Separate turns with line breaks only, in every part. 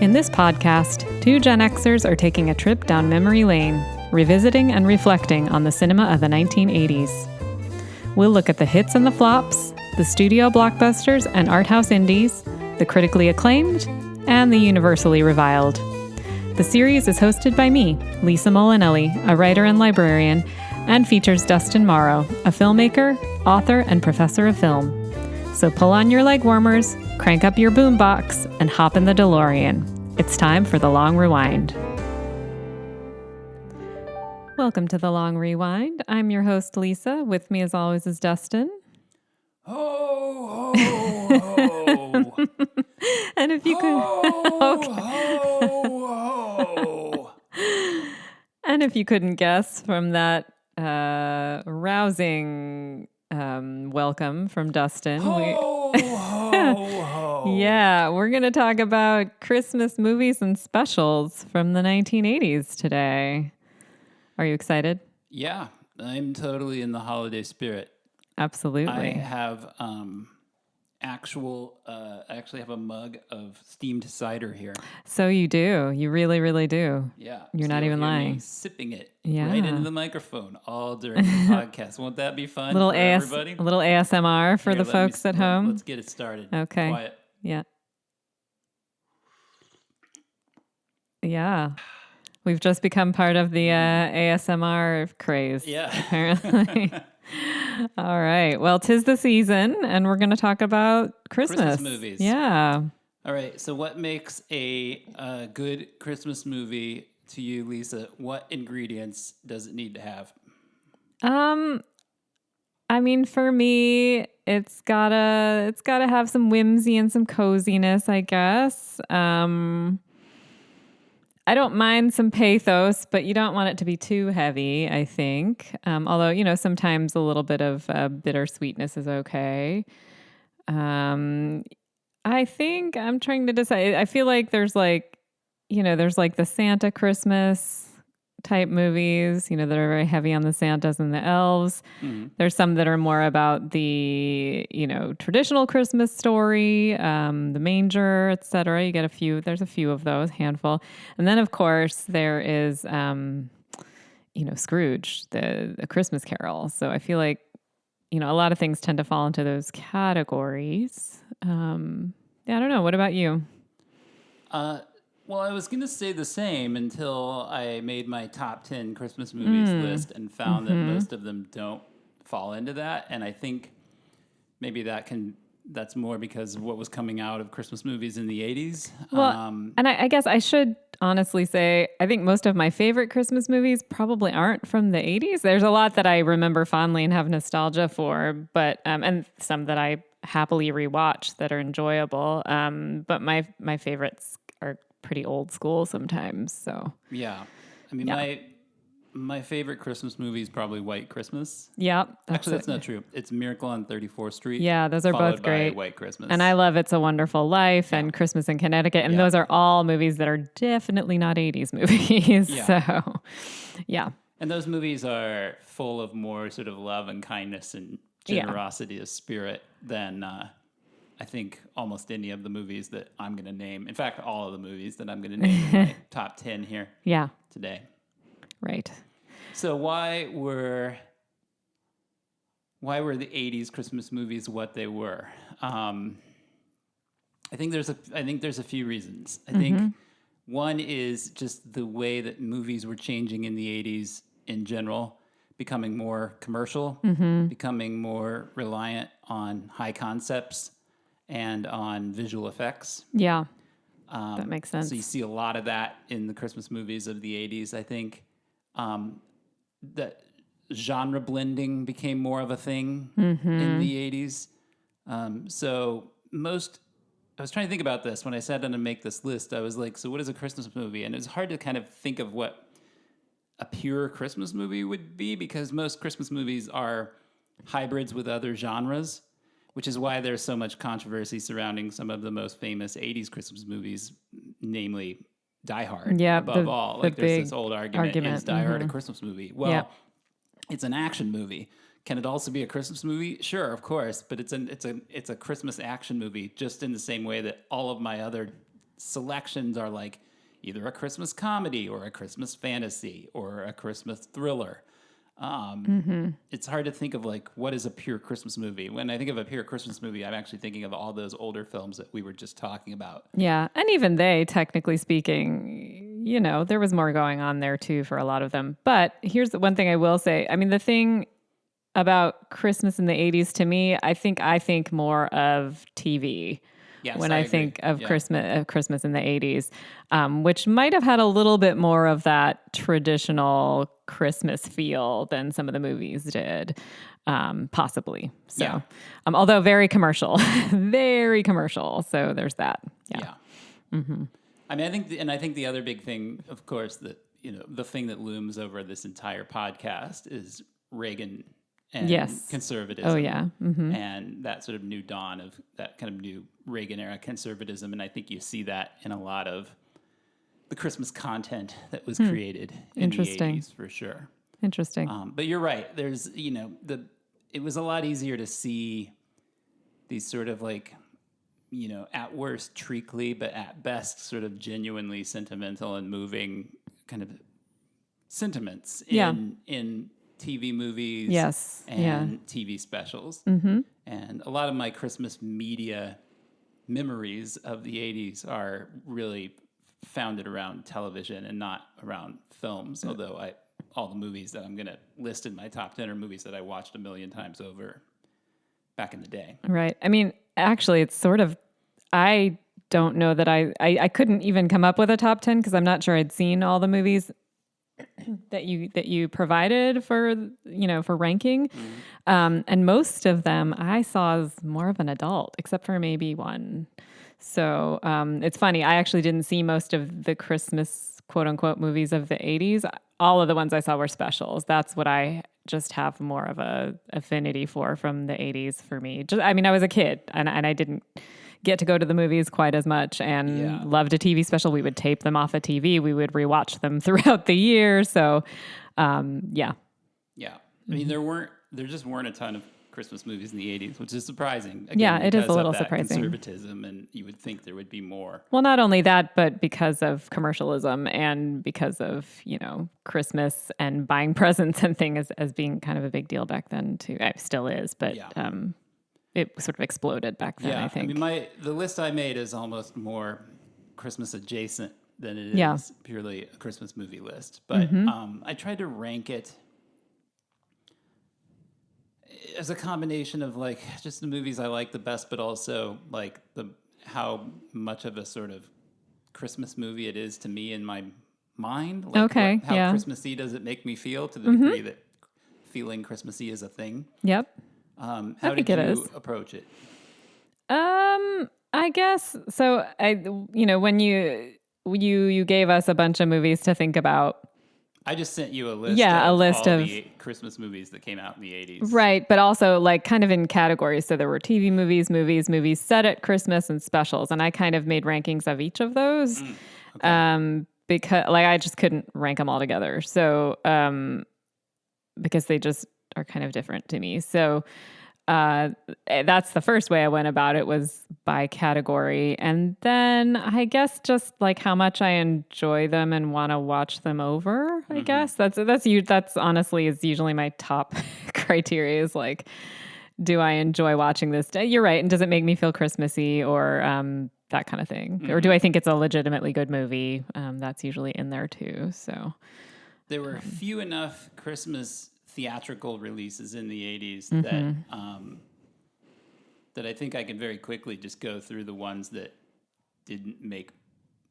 In this podcast, two Gen Xers are taking a trip down memory lane, revisiting and reflecting on the cinema of the 1980s. We'll look at the hits and the flops, the studio blockbusters and art house indies, the critically acclaimed, and the universally reviled. The series is hosted by me, Lisa Molinelli, a writer and librarian, and features Dustin Morrow, a filmmaker, author, and professor of film. So pull on your legwarmers, crank up your boombox, and hop in the DeLorean. It's time for the Long Rewind. Welcome to the Long Rewind. I'm your host, Lisa. With me, as always, is Dustin.
Ho, ho, ho.
And if you could...
Ho.
And if you couldn't guess from that rousing welcome from Dustin...
Ho, ho, ho.
Yeah, we're going to talk about Christmas movies and specials from the 1980s today. Are you excited?
Yeah, I'm totally in the holiday spirit.
Absolutely.
I have I actually have a mug of steamed cider here.
So you do. You really, really do.
Yeah.
You're not
you'll
even
hear
lying.
me sipping it
Yeah.
right into the microphone all during the podcast. Won't that be fun
Little
for everybody?
A little ASMR for
Here,
the
let me
folks at home.
Let's get it started.
Okay.
Quiet.
Yeah. Yeah. We've just become part of the ASMR craze.
Yeah.
Apparently. All right. Well, 'tis the season, and we're going to talk about Christmas
movies.
Yeah.
All right. So, what makes a good Christmas movie to you, Lisa? What ingredients does it need to have?
I mean, for me, it's gotta have some whimsy and some coziness, I guess. I don't mind some pathos, but you don't want it to be too heavy, I think. Although, sometimes a little bit of bittersweetness is okay. I think I'm trying to decide. I feel like there's the Santa Christmas type movies, that are very heavy on the Santas and the elves.
Mm-hmm.
There's some that are more about the, traditional Christmas story, the manger, etc. You get there's a few of those, handful. And then, of course, there is, Scrooge, the Christmas Carol. So I feel like, a lot of things tend to fall into those categories. I don't know. What about you?
Well, I was going to say the same until I made my top 10 Christmas movies list and found that most of them don't fall into that. And I think maybe that's more because of what was coming out of Christmas movies in the 80s.
Well, and I guess I should honestly say, I think most of my favorite Christmas movies probably aren't from the 80s. There's a lot that I remember fondly and have nostalgia for, but and some that I happily rewatch that are enjoyable. But my favorites are pretty old school sometimes. So
yeah, I mean, my favorite Christmas movie is probably White Christmas.
Yeah,
actually, that's not true. It's Miracle on 34th Street.
Yeah, those are both great.
White Christmas,
and I love It's a Wonderful Life and Christmas in Connecticut, and those are all movies that are definitely not 80s movies.
Yeah.
So, yeah.
And those movies are full of more sort of love and kindness and generosity of spirit than I think almost any of the movies that I'm going to name. In fact, all of the movies that I'm going to name in my top 10 here today. Right. So why were the 80s Christmas movies what they were? I think there's a few reasons. I think one is just the way that movies were changing in the 80s in general, becoming more commercial, becoming more reliant on high concepts and on visual effects.
Yeah, that makes sense.
So you see a lot of that in the Christmas movies of the 80s, I think. That genre blending became more of a thing in the 80s. So I was trying to think about this when I sat down to make this list. I was like, so what is a Christmas movie? And it was hard to kind of think of what a pure Christmas movie would be, because most Christmas movies are hybrids with other genres, which is why there's so much controversy surrounding some of the most famous 80s Christmas movies, namely Die Hard, above all. Like there's this old argument, is Die Hard a Christmas movie? Well, it's an action movie. Can it also be a Christmas movie? Sure, of course, but it's a Christmas action movie, just in the same way that all of my other selections are like either a Christmas comedy or a Christmas fantasy or a Christmas thriller. It's hard to think of like what is a pure Christmas movie. When I think of a pure Christmas movie, I'm actually thinking of all those older films that we were just talking about.
Yeah. And even they, technically speaking, you know, there was more going on there too for a lot of them. But here's the one thing I will say. I mean, the thing about Christmas in the 80s to me, I think more of TV.
Yes,
when
I
I
agree.
think of
Yeah.
Christmas in the 80s, which might have had a little bit more of that traditional Christmas feel than some of the movies did, possibly. So,
Yeah.
Although very commercial, very commercial. So there's that. Yeah.
I mean, I think the other big thing, of course, that the thing that looms over this entire podcast is Reagan and
Yes.
conservatism.
Oh, yeah.
And that sort of new dawn of that kind of new Reagan era conservatism. And I think you see that in a lot of the Christmas content that was created in the
Interesting.
80s, for sure.
Interesting.
But you're right. There's, it was a lot easier to see these sort of like, at worst treacly, but at best sort of genuinely sentimental and moving kind of sentiments in TV movies
Yes.
and TV specials. And a lot of my Christmas media memories of the 80s are really founded around television and not around films, although all the movies that I'm going to list in my top 10 are movies that I watched a million times over back in the day.
Right. I mean, actually, it's sort of, I don't know that I couldn't even come up with a top 10 because I'm not sure I'd seen all the movies that you provided for ranking. And most of them I saw as more of an adult, except for maybe one. So it's funny. I actually didn't see most of the Christmas quote unquote movies of the 80s. All of the ones I saw were specials. That's what I just have more of a affinity for from the 80s for me. I was a kid and I didn't get to go to the movies quite as much and loved a TV special. We would tape them off a TV. We would rewatch them throughout the year. So, yeah.
Yeah. I mean, there just weren't a ton of Christmas movies in the 80s, which is surprising. Again,
Yeah, it is
because
a little
of that
surprising.
Conservatism, and you would think there would be more.
Well, not only that, but because of commercialism and because of, Christmas and buying presents and things as being kind of a big deal back then too. It still is, but it sort of exploded back then, I think.
I mean, the list I made is almost more Christmas adjacent than it is
Yeah.
purely a Christmas movie list. But I tried to rank it as a combination of like just the movies I like the best, but also like how much of a sort of Christmas movie it is to me in my mind. Like how Christmassy does it make me feel to the degree that feeling Christmassy is a thing.
Yep.
How
think
did
it
you
is.
approach it?
I guess so. When you gave us a bunch of movies to think about,
I just sent you a list.
Yeah,
of
a list
all
of
the Christmas movies that came out in the 80s.
right, but also like kind of in categories. So there were TV movies set at Christmas, and specials, and I kind of made rankings of each of those. Because like I just couldn't rank them all together. So because they just are kind of different to me. So that's the first way I went about it, was by category. And then I guess just like how much I enjoy them and want to watch them over, I guess. That's honestly is usually my top criteria, is like, do I enjoy watching this? You're right. And does it make me feel Christmassy or that kind of thing? Or do I think it's a legitimately good movie? That's usually in there too. So
there were few enough Christmas theatrical releases in the 80s that I think I can very quickly just go through the ones that didn't make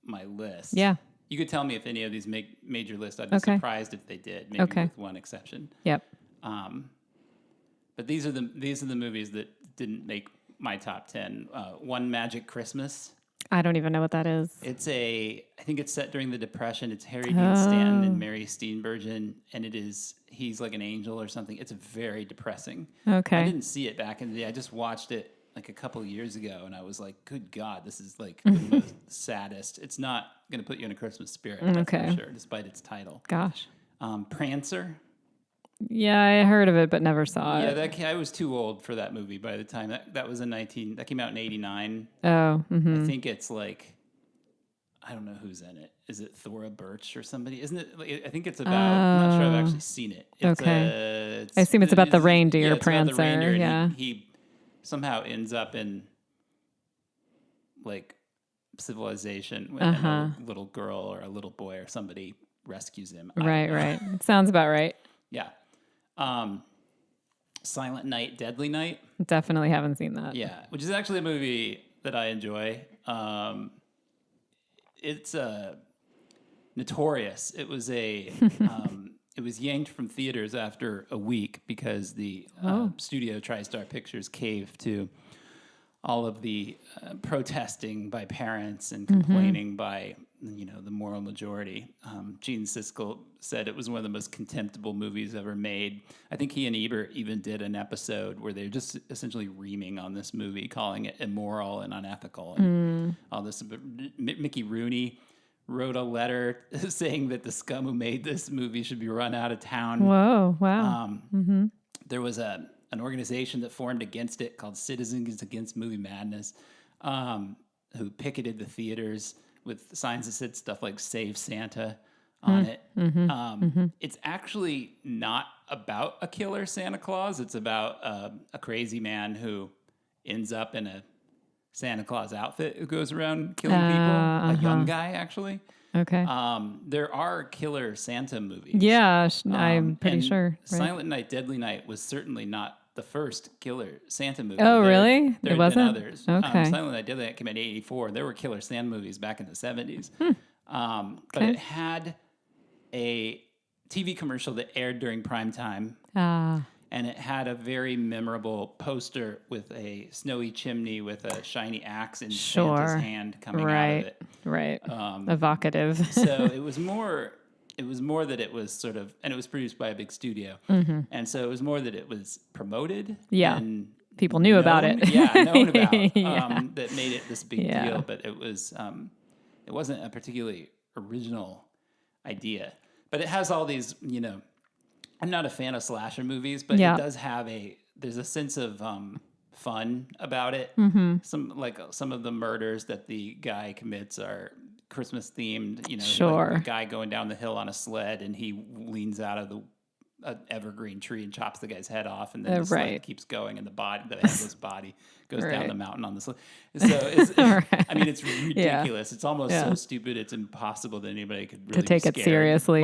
my list.
Yeah.
You could tell me if any of these make major lists. I'd be surprised if they did, maybe with one exception.
Yep.
But these are the movies that didn't make my top 10. One Magic Christmas.
I don't even know what that is.
I think it's set during the Depression. It's Harry Dean Stanton and Mary Steenburgen, and he's like an angel or something. It's very depressing.
Okay.
I didn't see it back in the day. I just watched it like a couple of years ago, and I was like, good God, this is like the most saddest. It's not going to put you in a Christmas spirit, that's for sure, despite its title.
Gosh.
Prancer.
Yeah, I heard of it, but never saw it.
Yeah, I was too old for that movie by the time that came out in 1989.
Oh,
I think it's like I don't know who's in it. Is it Thora Birch or somebody? Isn't it? I think it's about. I'm not sure I've actually seen it. It's,
okay. I assume it's about the reindeer prancer. The reindeer, yeah.
He somehow ends up in like civilization when a little girl or a little boy or somebody rescues him.
Right. It sounds about right.
Yeah. Silent Night, Deadly Night.
Definitely haven't seen that.
Yeah, which is actually a movie that I enjoy. It's notorious. It was it was yanked from theaters after a week because the studio TriStar Pictures caved to all of the protesting by parents and complaining by the moral majority. Gene Siskel said it was one of the most contemptible movies ever made. I think he and Ebert even did an episode where they're just essentially reaming on this movie, calling it immoral and unethical and all this. But Mickey Rooney wrote a letter saying that the scum who made this movie should be run out of town.
Whoa, wow.
There was an organization that formed against it called Citizens Against Movie Madness, who picketed the theaters with signs that said stuff like "Save Santa" on it. It's actually not about a killer Santa Claus. It's about a crazy man who ends up in a Santa Claus outfit who goes around killing people. A young guy, actually.
Okay.
There are killer Santa movies.
Yeah, I'm pretty sure. Right?
Silent Night, Deadly Night was certainly not the first killer Santa movie.
Oh, really?
There
it wasn't?
Been others.
Okay.
Silent Night, Deadly Night came out in 1984. There were killer Santa movies back in the 70s. But it had a TV commercial that aired during prime time. And it had a very memorable poster with a snowy chimney with a shiny axe in Santa's hand coming out of it.
Right. Evocative.
So it was more that it was sort of, and it was produced by a big studio. And so it was more that it was promoted.
Yeah.
And
people knew about it.
Known about that made it this big deal. But it wasn't a particularly original idea. But it has all these, I'm not a fan of slasher movies, but it does have there's a sense of fun about it. Some of the murders that the guy commits are Christmas themed.
Sure.
Like a guy going down the hill on a sled and he leans out of an evergreen tree and chops the guy's head off, and then the sled keeps going, and the headless body goes down the mountain on the sled. So it's, I mean, it's ridiculous. It's almost so stupid it's impossible that anybody could really
take it seriously.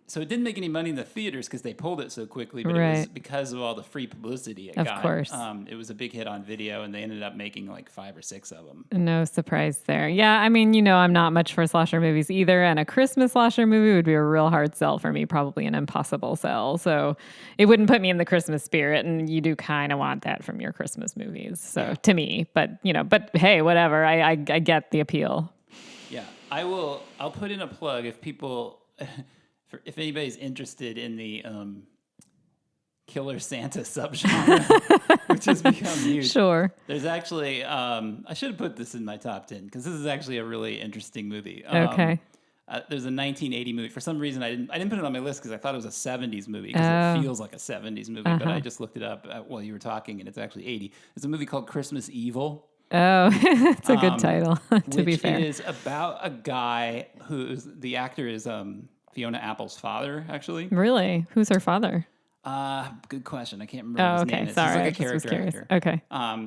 So it didn't make any money in the theaters because they pulled it so quickly, but it was because of all the free publicity it got.
Of course.
It was a big hit on video, and they ended up making like 5 or 6 of them.
No surprise there. Yeah, I mean, I'm not much for slasher movies either, and a Christmas slasher movie would be a real hard sell for me, probably an impossible sell. So it wouldn't put me in the Christmas spirit, and you do kind of want that from your Christmas movies. So to me, but hey, whatever. I get the appeal.
Yeah, I'll put in a plug if people... If anybody's interested in the killer Santa subgenre, which has become huge. Sure. There's actually, I should have put this in my top 10 because this is actually a really interesting movie.
Okay.
There's a 1980 movie. For some reason, I didn't put it on my list because I thought it was a 70s movie because it feels like a 70s movie. But I just looked it up while you were talking, and it's actually 80. It's a movie called Christmas Evil.
Oh, it's a good title, to be fair.
Which is about a guy the actor is... Fiona Apple's father, actually.
Really? Who's her father?
Good question. I can't remember his name.
Sorry.
He's like a character actor.
Okay.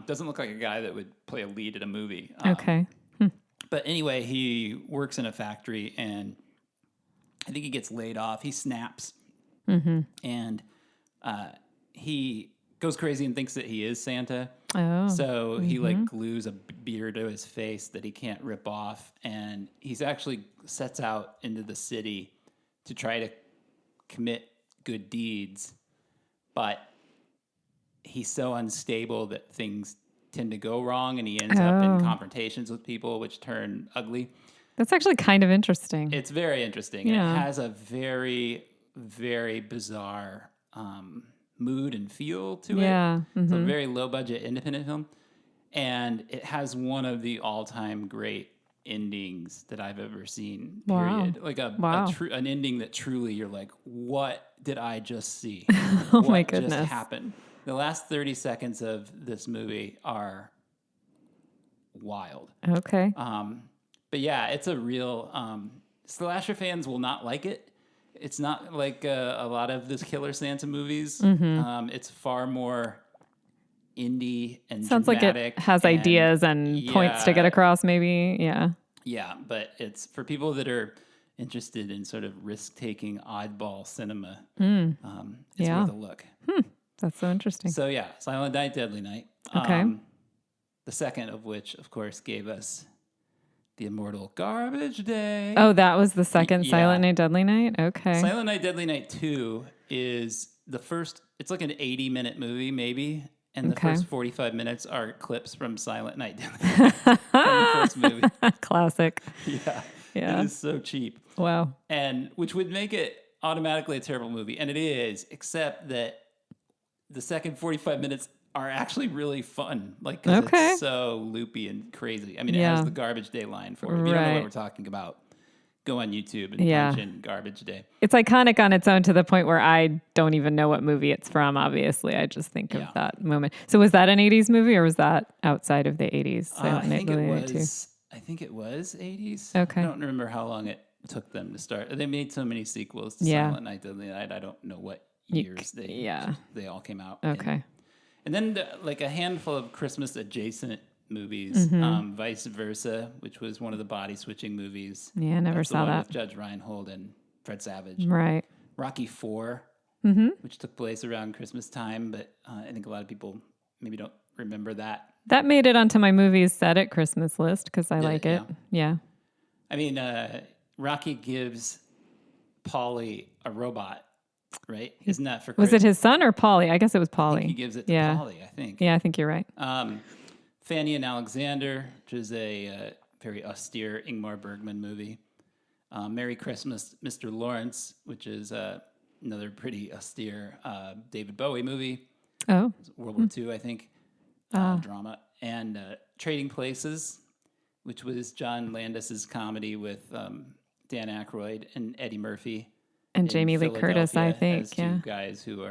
Doesn't look like a guy that would play a lead in a movie.
Okay.
But anyway, he works in a factory, and I think he gets laid off. He snaps. And he goes crazy and thinks that he is Santa.
Oh.
So he glues a beard to his face that he can't rip off. And he's actually sets out into the city to try to commit good deeds, but he's so unstable that things tend to go wrong, and he ends up in confrontations with people, which turn ugly.
That's actually kind of interesting.
It's very interesting. Yeah. It has a very, very bizarre mood and feel to it. Yeah. It's a very low-budget independent film, and it has one of the all-time great endings that I've ever seen, period. Like an ending that truly you're like, what did I just see?
Oh my goodness.
What just happened? The last 30 seconds of this movie are wild.
Okay.
But yeah, it's a real slasher fans will not like it. It's not like a lot of the Killer Santa movies. It's far more indie and
Sounds
dramatic.
like it has ideas and points to get across, maybe. Yeah.
Yeah, but it's for people that are interested in sort of risk-taking oddball cinema. It's worth a look.
That's so interesting.
So yeah, Silent Night, Deadly Night.
Okay.
The second of which, of course, gave us the immortal Garbage Day.
Oh, that was the second Silent Night, Deadly Night? Okay.
Silent Night, Deadly Night 2 is the first, it's like an 80-minute movie, maybe. And the first 45 minutes are clips from Silent Night, Deadly Night from the first movie.
Classic.
Yeah.
Yeah.
It is so cheap.
Wow.
And which would make it automatically a terrible movie. And it is, except that the second 45 minutes are actually really fun. Like, because it's so loopy and crazy. I mean, it has the Garbage Day line for it. If you don't know what we're talking about, go on YouTube and punch in Garbage Day.
It's iconic on its own to the point where I don't even know what movie it's from, obviously. I just think of that moment. So was that an 80s movie or was that outside of the 80s?
I think it was 80s.
Okay.
I don't remember how long it took them to start. They made so many sequels to Silent Night, Deadly Night. I don't know what years they all came out.
Okay.
And then like a handful of Christmas adjacent movies, Vice Versa, which was one of the body switching movies.
Yeah, I never saw that.
With Judge Reinhold and Fred Savage.
Right.
Rocky IV, which took place around Christmas time, but I think a lot of people maybe don't remember that.
That made it onto my movies set at Christmas list because I like it. Yeah.
I mean, Rocky gives Paulie a robot, right? Isn't that for
Was it his son or Paulie? I guess it was Paulie.
I think he gives it to Paulie, I think.
Yeah, I think you're right.
Fanny and Alexander, which is a very austere Ingmar Bergman movie. Merry Christmas, Mr. Lawrence, which is another pretty austere David Bowie movie.
Oh.
World War II, I think. Drama. And Trading Places, which was John Landis's comedy with Dan Aykroyd and Eddie Murphy.
And Jamie Lee Curtis, I think.
As two guys who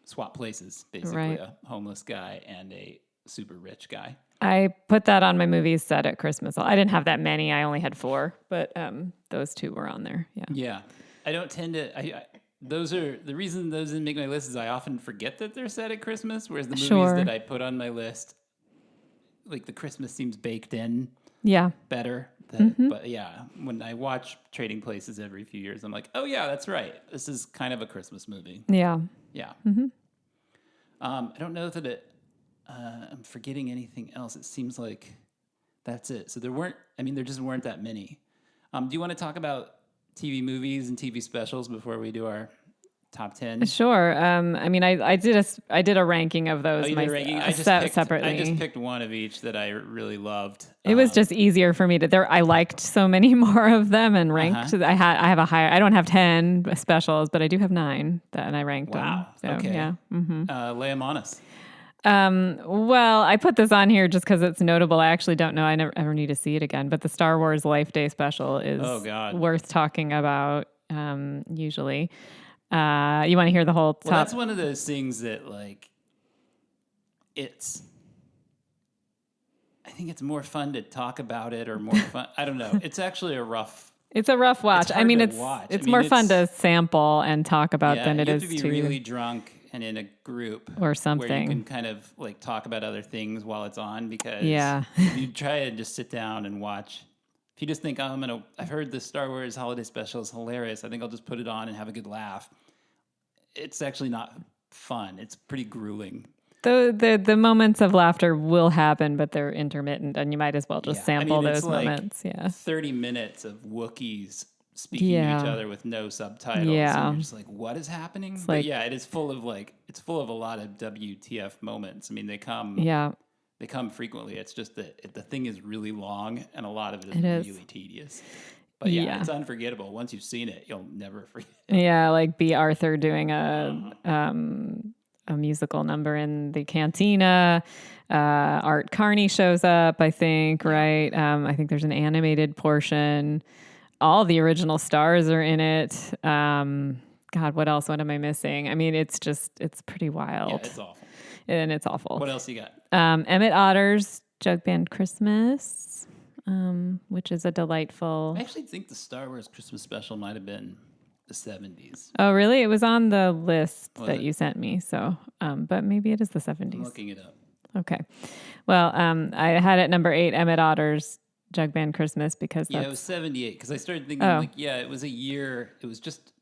swap places, basically a homeless guy and a super rich guy.
I put that on my movies set at Christmas. I didn't have that many. I only had 4, but those 2 were on there. Yeah.
Yeah. I don't tend to. Those are the reason those didn't make my list is I often forget that they're set at Christmas, whereas the movies that I put on my list, like the Christmas seems baked in. Yeah. Better. But yeah, when I watch Trading Places every few years, I'm like, oh yeah, that's right. This is kind of a Christmas movie. Yeah. Yeah. I don't know that I'm forgetting anything else. It seems like that's it. So there just weren't that many. Do you want to talk about TV movies and TV specials before we do our top 10?
Sure. I mean, I did a ranking of those.
Oh, you did a ranking?
Separately.
I just picked one of each that I really loved.
It was just easier for me to. I liked so many more of them and ranked. I have a higher. I don't have 10 specials, but I do have 9 and I ranked them. So,
okay.
Yeah.
Lay them on us.
Well, I put this on here just because it's notable. I actually don't know. I never ever need to see it again. But the Star Wars Life Day special is worth talking about. Usually. You want to hear the whole top?
Well, that's one of those things that, like, I think it's more fun to talk about it or more fun. I don't know. It's actually a rough
watch. I mean, it's more fun to sample and talk about than it is to...
You have to be really drunk and in a group.
Or something.
Where you can kind of, like, talk about other things while it's on because if you try to just sit down and watch... If you just think, I've heard the Star Wars holiday special is hilarious. I think I'll just put it on and have a good laugh. It's actually not fun. It's pretty grueling. The moments of laughter will happen, but they're intermittent, and you might as well just sample those moments. Yeah, 30 minutes of Wookiees speaking to each other with no subtitles. Yeah, and you're just like, what is happening? But it is full of a lot of WTF moments. I mean, they come. Yeah. They come frequently. It's just that the thing is really long, and a lot of it is really tedious. But it's unforgettable. Once you've seen it, you'll never forget it. Yeah, like B. Arthur doing a musical number in the cantina. Art Carney shows up, I think, right? I think there's an animated portion. All the original stars are in it. God, what else? What am I missing? I mean, it's pretty wild. Yeah, it's awful.
And it's awful.
What else you got?
Emmett Otter's Jug Band Christmas, which is a delightful...
I actually think the Star Wars Christmas special might have been the 70s.
Oh, really? It was on the list
Was
that
it?
you sent me. So, but maybe it is the 70s.
I'm looking it up.
Okay. Well, I had at number 8, Emmett Otter's Jug Band Christmas because
Yeah,
that's...
it was 78 because I started thinking it was a year. It was just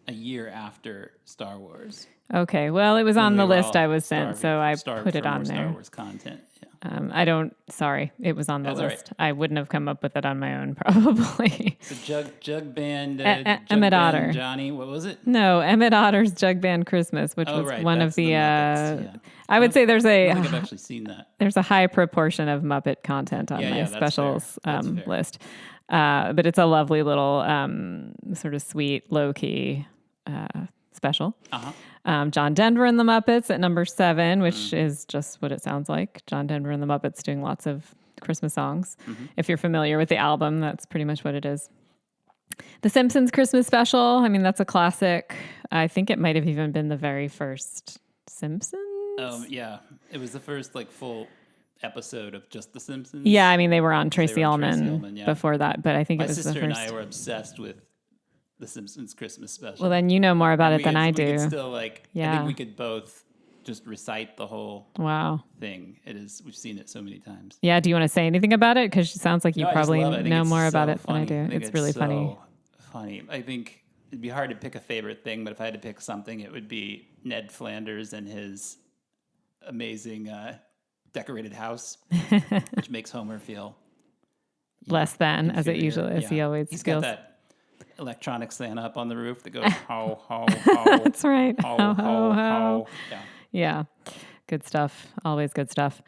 a year after Star Wars.
Okay. Well, it was on the
We were
list
all
I was sent, so I put it
for
on
more
there.
Star Wars content. Yeah.
Sorry, it was on the
That's all
list. I wouldn't have come up with it on my own, probably.
So Jug Band,
Emmett Otter.
Johnny, what was it?
No, Emmett Otter's Jug Band Christmas, which was one
that's
of the,
Muppets, yeah.
I would say there's
I don't think I've actually seen that.
there's a high proportion of Muppet content on my
that's
specials
fair. That's fair.
list. But it's a lovely little sort of sweet, low-key special.
Uh-huh.
John Denver and the Muppets at number 7, which is just what it sounds like. John Denver and the Muppets doing lots of Christmas songs.
Mm-hmm.
If you're familiar with the album, that's pretty much what it is. The Simpsons Christmas special, I mean, that's a classic. I think it might have even been the very first Simpsons.
Yeah. It was the first full episode of just The Simpsons.
Yeah, I mean, they were on Tracy
Tracy
Ullman
Ullman, yeah.
before that, but I think
My
it was the
sister
first.
and I were obsessed with The Simpsons Christmas special.
Well, then you know more about it than I
We could
do.
still I think we could both just recite the whole
Wow.
thing. We've seen it so many times.
Yeah, do you want to say anything about it? Because it sounds like you
No, I just
probably
love it. I think
know
it's
more about
so
it than I do.
think
It's really funny.
Funny. I think it'd be hard to pick a favorite thing, but if I had to pick something, it would be Ned Flanders and his amazing decorated house, which makes Homer feel
Less than, as it
inferior.
usually is.
Yeah.
He always
He's
feels.
got that electronic Santa up on the roof that goes ho ho ho.
That's right.
Ho
Ho,
ho
ho,
ho.
ho.
Yeah.
Yeah. Good stuff. Always good stuff.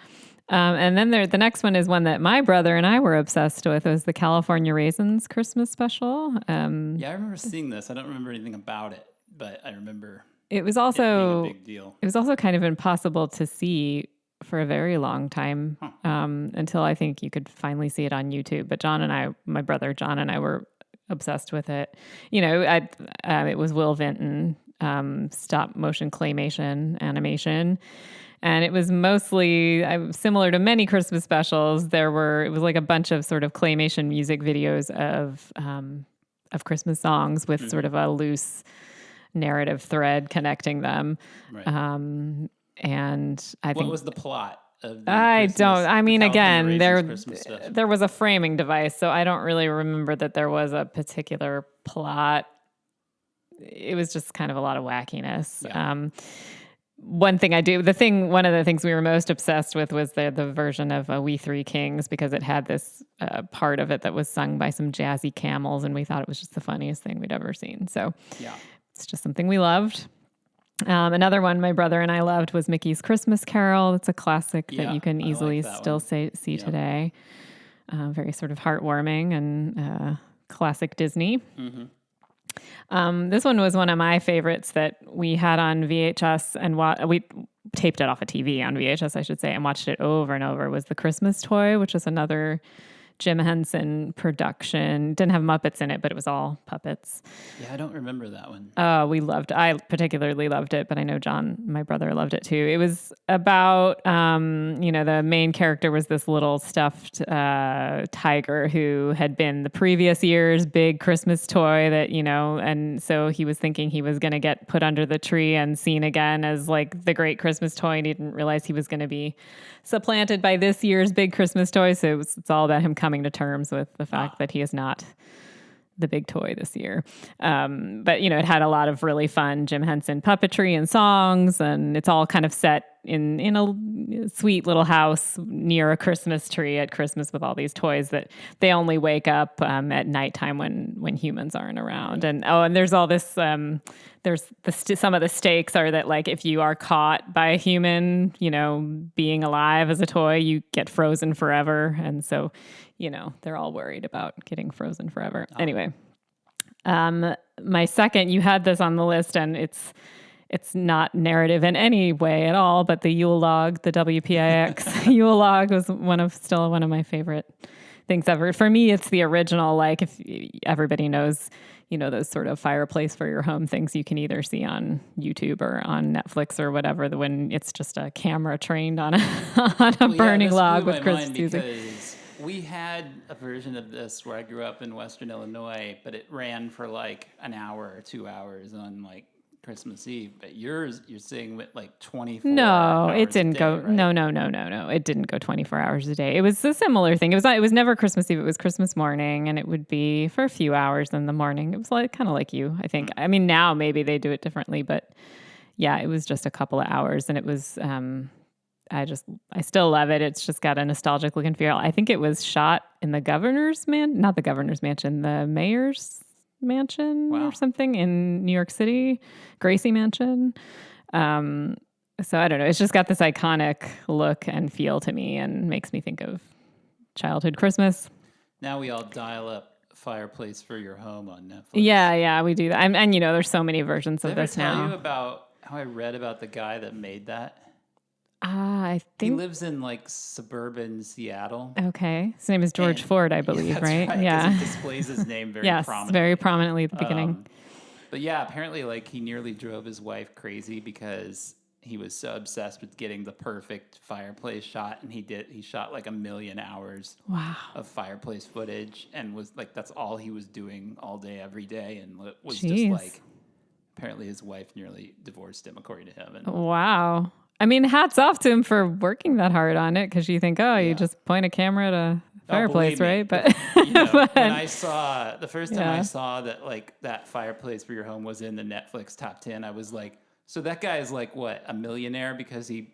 And then the next one is one that my brother and I were obsessed with. It was the California Raisins Christmas special.
Yeah, I remember seeing this. I don't remember anything about it, but I remember
It was
it
also
being a big deal.
It was also kind of impossible to see for a very long time until I think you could finally see it on YouTube. But my brother John and I were obsessed with it. You know, it was Will Vinton, stop motion claymation animation. And it was mostly similar to many Christmas specials. It was like a bunch of sort of claymation music videos of Christmas songs with sort of a loose narrative thread connecting them.
Right.
And I think
What was the plot of the
I
Christmas-
don't. I mean,
the California
again,
Raisins Christmas special?
there was a framing device, so I don't really remember that there was a particular plot. It was just kind of a lot of wackiness.
Yeah.
One of the things we were most obsessed with was the version of We Three Kings, because it had this part of it that was sung by some jazzy camels, and we thought it was just the funniest thing we'd ever seen. So
Yeah.
it's just something we loved. Another one my brother and I loved was Mickey's Christmas Carol. It's a classic that
Yeah,
you can
I like
easily
that
still
one.
see today. Very sort of heartwarming and classic Disney.
Mm-hmm.
This one was one of my favorites that we had on VHS, and we taped it off a TV on VHS, I should say, and watched it over and over. Was The Christmas Toy, which is another Jim Henson production. Didn't have Muppets in it, but it was all puppets.
Yeah, I don't remember that one.
I particularly loved it, but I know John, my brother, loved it too. It was about, the main character was this little stuffed tiger who had been the previous year's big Christmas toy that, and so he was thinking he was going to get put under the tree and seen again as like the great Christmas toy, and he didn't realize he was going to be supplanted by this year's big Christmas toy. So it's all about him coming to terms with the fact that he is not the big toy this year. But, it had a lot of really fun Jim Henson puppetry and songs, and it's all kind of set in a sweet little house near a Christmas tree at Christmas with all these toys that they only wake up at nighttime when humans aren't around. And there's all this, some of the stakes are that, like, if you are caught by a human, being alive as a toy, you get frozen forever. And so, they're all worried about getting frozen forever. Oh. Anyway, my second, you had this on the list, and it's not narrative in any way at all, but the Yule log, the WPIX Yule log was still one of my favorite things ever. For me, it's the original, like, if everybody knows, those sort of fireplace for your home things you can either see on YouTube or on Netflix or whatever, when it's just a camera trained on a burning log with Christmas music.
Because we had a version of this where I grew up in Western Illinois, but it ran for like an hour or 2 hours on like Christmas Eve. But yours, you're saying with like 24
No,
hours
it didn't
a day,
go.
right?
No. It didn't go 24 hours a day. It was a similar thing. It was never Christmas Eve. It was Christmas morning, and it would be for a few hours in the morning. It was kind of like you, I think. I mean, now maybe they do it differently, but yeah, it was just a couple of hours, and it was. I still love it. It's just got a nostalgic look and feel. I think it was shot in the not the governor's mansion, the mayor's mansion or something in New York City, Gracie Mansion. So I don't know. It's just got this iconic look and feel to me and makes me think of childhood Christmas.
Now we all dial up Fireplace for Your Home on Netflix.
Yeah, we do that. And there's so many versions of this now.
Did I ever tell you about how I read about the guy that made that?
I think
he lives in like suburban Seattle.
Okay. His name is George Ford, I believe, right?
Yeah. He displays his name very prominently.
Very prominently at the beginning.
But yeah, apparently like he nearly drove his wife crazy because he was so obsessed with getting the perfect fireplace shot, and he shot like 1 million hours of fireplace footage, and was like, that's all he was doing all day, every day. And it was just like, apparently his wife nearly divorced him, according to him. And
wow. I mean, hats off to him for working that hard on it, because you think, you just point a camera at a fireplace, right? But
when I saw the first time I saw that, like, that Fireplace for Your Home was in the Netflix top 10, I was like, so that guy is like what, a millionaire because he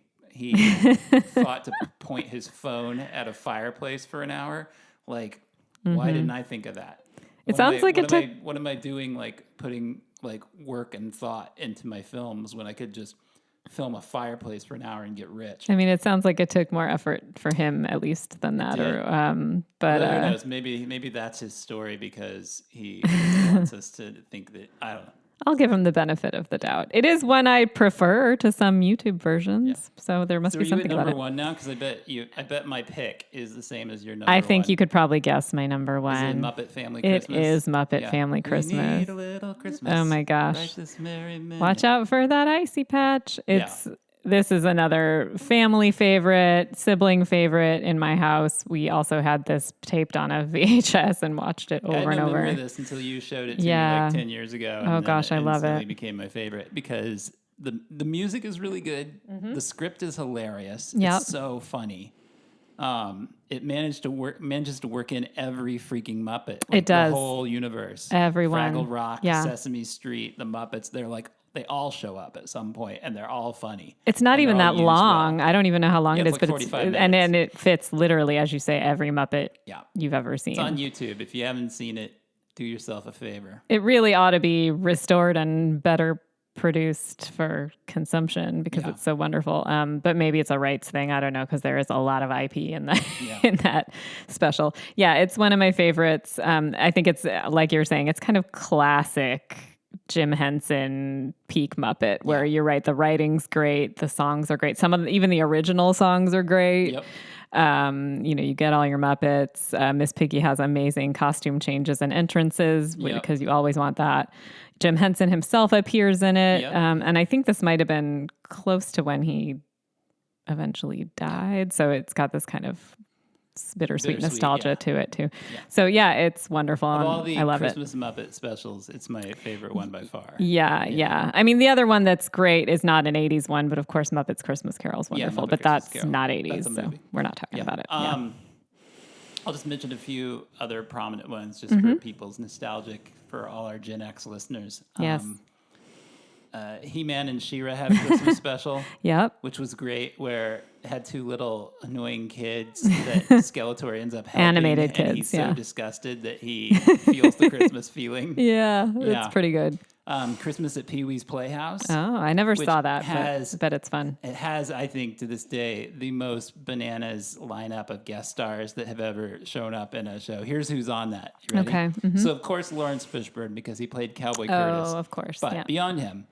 thought to point his phone at a fireplace for an hour? Like, why didn't I think of that? What am I doing, like putting like work and thought into my films when I could just film a fireplace for an hour and get rich?
I mean, it sounds like it took more effort for him, at least, than that. But
who knows? Maybe that's his story, because he wants us to think that, I don't know.
I'll give him the benefit of the doubt. It is one I prefer to some YouTube versions, so there must be something about it.
Number one now, because I bet my pick is the same as your number one.
I think you could probably guess my number one.
Is it Muppet Family Christmas?
It is Muppet Family Christmas.
We need a little Christmas.
Oh my gosh!
Right this merry minute.
Watch out for that icy patch. This is another family favorite, sibling favorite in my house. We also had this taped on a VHS and watched it over and over.
I didn't remember this until you showed it to me like 10 years ago.
Oh gosh, I love it.
It became my favorite because the music is really good. Mm-hmm. The script is hilarious. Yep. It's so funny. It manages to work in every freaking Muppet. Like, it does. The whole universe.
Everyone.
Fraggle Rock, Sesame Street, the Muppets. They're like, they all show up at some point, and they're all funny.
It's not even that long. Well. I don't even know how long it is,
like
but
45 minutes.
And it fits literally, as you say, every Muppet you've ever seen.
It's on YouTube. If you haven't seen it, do yourself a favor.
It really ought to be restored and better produced for consumption because it's so wonderful. But maybe it's a rights thing. I don't know, because there is a lot of IP in that in that special. Yeah, it's one of my favorites. I think it's, like you're saying, it's kind of classic Jim Henson peak Muppet, where you're right, the writing's great, the songs are great. Even the original songs are great. Yep. You get all your Muppets. Miss Piggy has amazing costume changes and entrances because you always want that. Jim Henson himself appears in it. Yep. And I think this might have been close to when he eventually died. So it's got this kind of bittersweet nostalgia to it too. Yeah. So it's wonderful.
Of all the
I love
Christmas Muppet specials, it's my favorite one by far.
Yeah. I mean, the other one that's great is not an 80s one, but of course Muppets Christmas Carol is wonderful, but that's not 80s, so we're not talking about it.
I'll just mention a few other prominent ones just for people's nostalgic, for all our Gen X listeners.
Yes.
He-Man and She-Ra had a Christmas special, which was great, where it had two little annoying kids that Skeletor ends up helping.
Animated kids,
and he's so disgusted that he feels the Christmas feeling.
It's pretty good.
Christmas at Pee-wee's Playhouse.
Oh, I never saw that, but I bet it's fun.
It has, I think, to this day, the most bananas lineup of guest stars that have ever shown up in a show. Here's who's on that. You ready? Okay. Mm-hmm. So, of course, Lawrence Fishburne, because he played Cowboy Curtis.
Oh, of course.
But beyond him,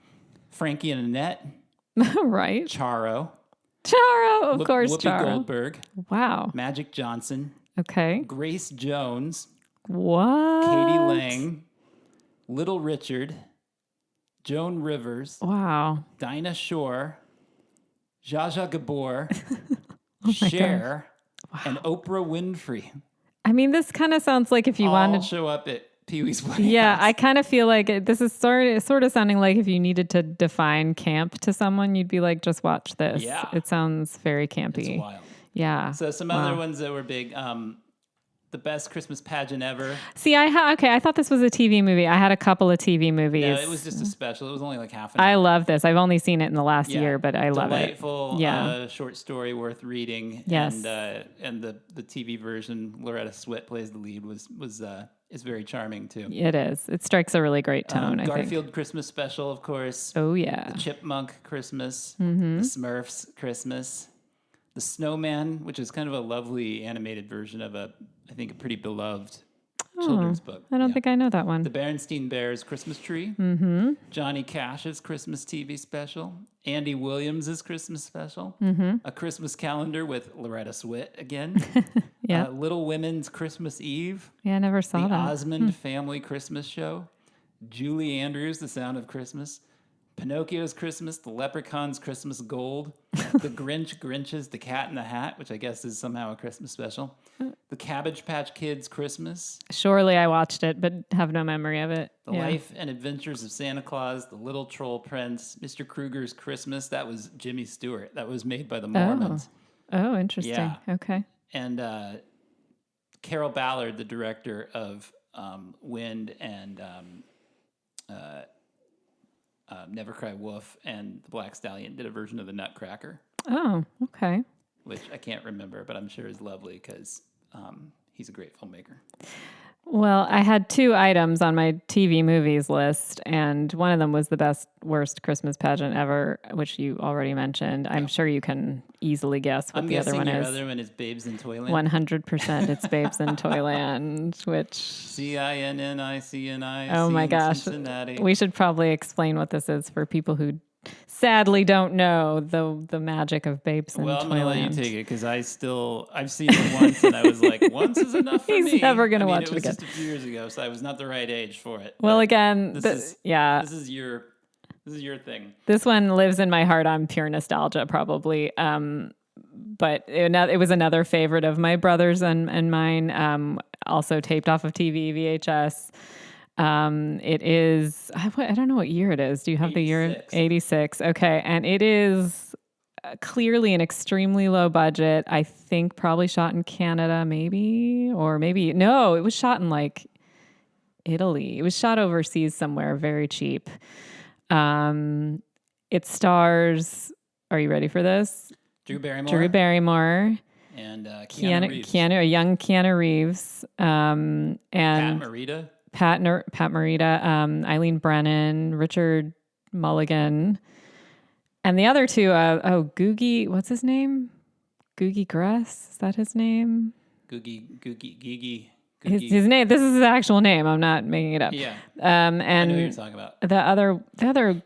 Frankie and Annette.
Right.
Charo,
of course,
Whoopi
Charo.
Goldberg.
Wow.
Magic Johnson.
Okay.
Grace Jones.
What?
Katie Lang. Little Richard, Joan Rivers,
Wow.
Dinah Shore, Zsa Zsa Gabor,
Oh
Cher, and Oprah Winfrey.
I mean, this kind of sounds like if you
all
wanted...
show up at Pee-wee's Playhouse.
Yeah, I kind of feel like this is sort of sounding like if you needed to define camp to someone, you'd be like, just watch this.
Yeah.
It sounds very campy.
It's wild.
Yeah.
So some other ones that were big. The best Christmas pageant ever.
See, I thought this was a TV movie. I had a couple of TV movies.
No, it was just a special. It was only like half an hour.
I love this. I've only seen it in the last year, but I love it.
Delightful short story worth reading.
Yes.
And the TV version, Loretta Swit plays the lead, is very charming too.
It is. It strikes a really great tone, I think.
Garfield Christmas special, of course.
Oh, yeah.
The Chipmunk Christmas. The Smurfs Christmas. The Snowman, which is kind of a lovely animated version of I think a pretty beloved children's book.
I don't think I know that one.
The Berenstain Bears Christmas Tree. Johnny Cash's Christmas TV special. Andy Williams' Christmas special. A Christmas calendar with Loretta Swit again. Little Women's Christmas Eve.
Yeah, I never saw
the
that.
Osmond Family Christmas Show. Julie Andrews, The Sound of Christmas. Pinocchio's Christmas, The Leprechaun's Christmas Gold, The Grinch's The Cat in the Hat, which I guess is somehow a Christmas special, The Cabbage Patch Kids Christmas.
Surely I watched it, but have no memory of it.
The Life and Adventures of Santa Claus, The Little Troll Prince, Mr. Kruger's Christmas. That was Jimmy Stewart. That was made by the Mormons.
Oh, interesting. Yeah. Okay.
And Carol Ballard, the director of Wind and... Never Cry Wolf and The Black Stallion did a version of The Nutcracker.
Oh, okay.
Which I can't remember, but I'm sure is lovely because he's a great filmmaker.
Well, I had 2 items on my TV movies list, and one of them was the best, worst Christmas pageant ever, which you already mentioned. I'm sure you can easily guess what the other one is.
I'm guessing your other one is Babes in Toyland.
100% it's Babes in Toyland, which...
CINNICNI.
Oh my gosh.
Cincinnati.
We should probably explain what this is for people who sadly don't know the magic of Babes in Toyland.
Well, I'm going to let you take it because I've seen it once and I was like, once is enough for me.
He's never going to watch it again.
It was just a few years ago, so I was not the right age for it.
Well, again,
this is your thing.
This one lives in my heart on pure nostalgia, probably. But it was another favorite of my brother's and mine. Also taped off of TV, VHS. It is, I don't know what year it is. Do you have 86. The year? 86. Okay. And it is clearly an extremely low budget. I think probably shot in Canada, no, it was shot in like Italy. It was shot overseas somewhere, very cheap. It stars, are you ready for this?
Drew
Barrymore.
And Keanu Reeves.
A young Keanu Reeves. And
Pat Morita.
Pat Morita, Eileen Brennan, Richard Mulligan, and the other 2, Googie, what's his name? Googie Gress, is that his name?
Googie.
His name, this is his actual name, I'm not making it up.
Yeah,
and
I know what you're talking about.
The other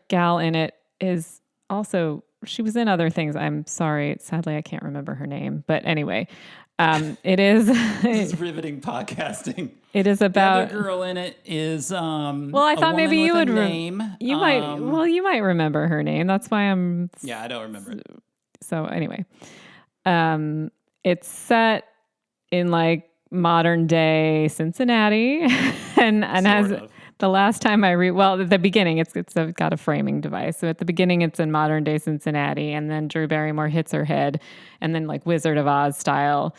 gal in it is also, she was in other things, I'm sorry, sadly I can't remember her name, but anyway... it is.
This is riveting podcasting.
It is about.
The other girl in it is.
Well, I thought maybe you would
name.
You might. Well, you might remember her name. That's why I'm.
Yeah, I don't remember it.
So anyway, it's set in like modern day Cincinnati, and has the last time I read. Well, at the beginning, it's got a framing device. So at the beginning, it's in modern day Cincinnati, and then Drew Barrymore hits her head, and then like Wizard of Oz style.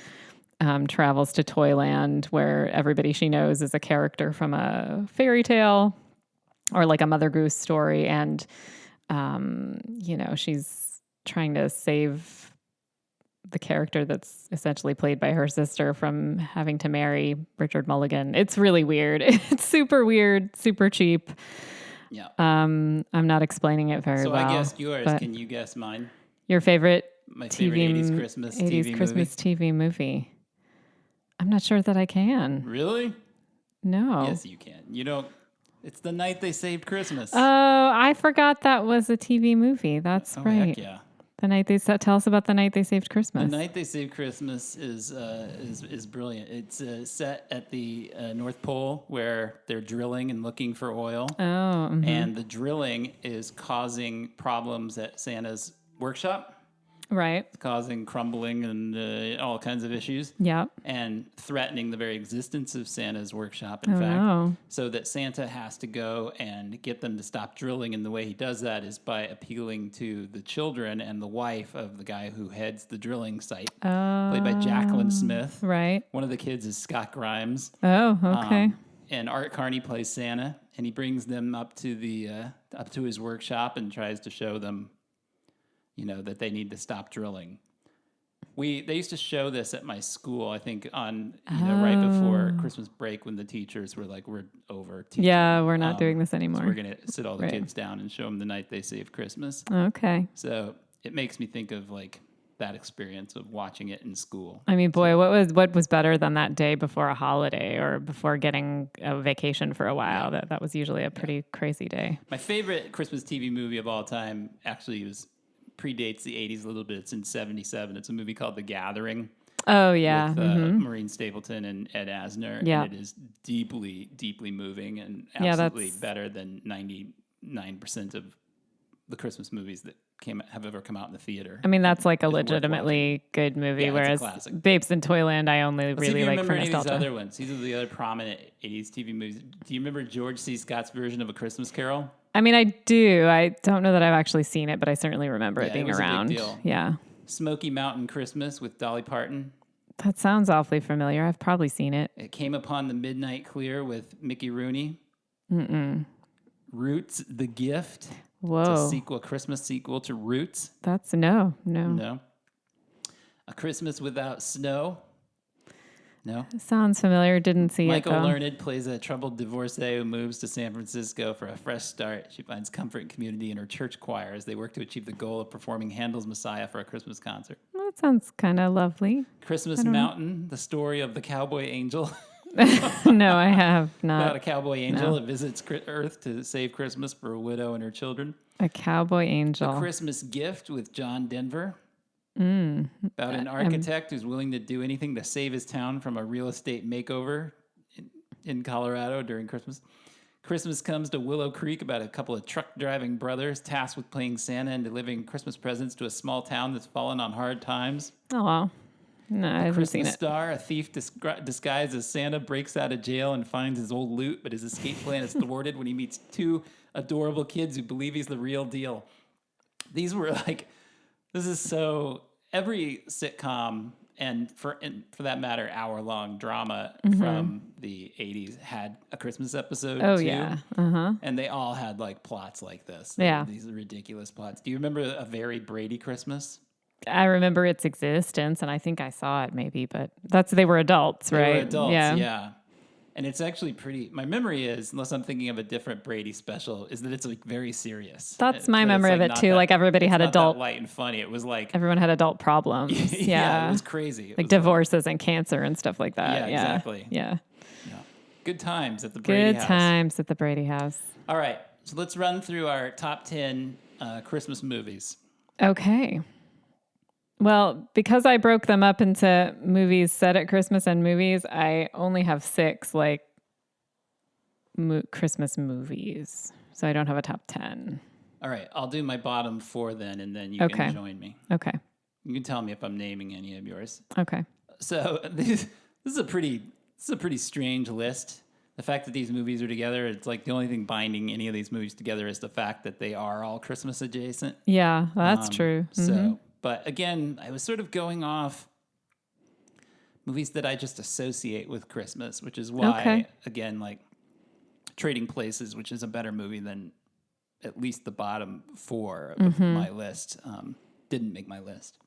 Travels to Toyland, where everybody she knows is a character from a fairy tale or like a Mother Goose story. And, she's trying to save the character that's essentially played by her sister from having to marry Richard Mulligan. It's really weird. It's super weird, super cheap.
Yeah.
I'm not explaining it very well.
So I guessed yours. Can you guess mine?
Your favorite?
My favorite 80s Christmas
TV movie. I'm not sure that I can.
Really?
No.
Yes, you can. You don't. It's The Night They Saved Christmas.
Oh, I forgot that was a TV movie. That's right.
Heck yeah.
The night they tell us about the night they saved Christmas.
The Night They Saved Christmas is brilliant. It's set at the North Pole where they're drilling and looking for oil.
Oh, mm-hmm.
And the drilling is causing problems at Santa's workshop.
Right.
Causing crumbling and all kinds of issues.
Yeah.
And threatening the very existence of Santa's workshop, in fact. So that Santa has to go and get them to stop drilling. And the way he does that is by appealing to the children and the wife of the guy who heads the drilling site, played by Jacqueline Smith.
Right.
One of the kids is Scott Grimes.
Oh, okay.
And Art Carney plays Santa, and he brings them up to his workshop and tries to show them, that they need to stop drilling. They used to show this at my school, I think, on right before Christmas break when the teachers were like, "We're over teaching."
Yeah, we're not doing this anymore.
So we're gonna sit all the kids down and show them The Night They Saved Christmas.
Okay.
So it makes me think of like that experience of watching it in school.
I mean, boy, what was better than that day before a holiday or before getting a vacation for a while? Yeah. That was usually a pretty crazy day.
My favorite Christmas TV movie of all time actually predates the 80s a little bit. It's in 1977. It's a movie called The Gathering.
Oh, yeah.
With Maureen Stapleton and Ed Asner.
Yeah.
And it is deeply, deeply moving and absolutely better than 99% of the Christmas movies that have ever come out in the theater.
I mean, that's like a legitimately good movie, whereas Babes in Toyland, I only really like for nostalgia.
These other ones. These are the other prominent 80s TV movies. Do you remember George C. Scott's version of A Christmas Carol?
I mean, I do. I don't know that I've actually seen it, but I certainly remember it being
was
around.
A big deal.
Yeah.
Smoky Mountain Christmas with Dolly Parton.
That sounds awfully familiar. I've probably seen it.
It Came Upon the Midnight Clear with Mickey Rooney. Roots, The Gift.
Whoa.
It's a Christmas sequel to Roots.
That's no.
A Christmas Without Snow. No?
Sounds familiar. Didn't see
Michael
it, though.
Learned plays a troubled divorcee who moves to San Francisco for a fresh start. She finds comfort and community in her church choir as they work to achieve the goal of performing Handel's Messiah for a Christmas concert.
Well, that sounds kind of lovely.
Christmas Mountain, the story of the cowboy angel.
No, I have not.
About a cowboy angel that visits Earth to save Christmas for a widow and her children.
A cowboy angel.
A Christmas Gift with John Denver. About an architect who's willing to do anything to save his town from a real estate makeover in Colorado during Christmas. Christmas Comes to Willow Creek, about a couple of truck-driving brothers tasked with playing Santa and delivering Christmas presents to a small town that's fallen on hard times.
Oh, wow. No, I haven't seen it.
Christmas Star, a thief disguised as Santa breaks out of jail and finds his old loot, but his escape plan is thwarted when he meets two adorable kids who believe he's the real deal. These were like, this is so, every sitcom and for that matter, hour-long drama from the 80s had a Christmas episode too.
Yeah.
And they all had like plots like this.
Yeah.
These are ridiculous plots. Do you remember A Very Brady Christmas?
I remember its existence, and I think I saw it maybe, but they were adults, right?
They were adults, yeah. And it's actually my memory is, unless I'm thinking of a different Brady special, is that it's like very serious.
That's my memory of it too. Like everybody had adult.
Light and funny. It was like.
Everyone had adult problems. Yeah.
It was crazy.
Like divorces and cancer and stuff like that.
Yeah, exactly.
Yeah.
Good times at the Brady house.
Good times at the Brady house.
All right. So let's run through our top 10 Christmas movies.
Okay. Well, because I broke them up into movies set at Christmas and movies, I only have 6 Christmas movies. So I don't have a top 10.
All right. I'll do my bottom 4 then, and then you can join me.
Okay.
You can tell me if I'm naming any of yours.
Okay.
So this is a pretty strange list. The fact that these movies are together, it's like the only thing binding any of these movies together is the fact that they are all Christmas adjacent.
Yeah, that's true.
So, but again, I was sort of going off movies that I just associate with Christmas, which is why, again, like Trading Places, which is a better movie than at least the bottom 4 of my list, didn't make my list.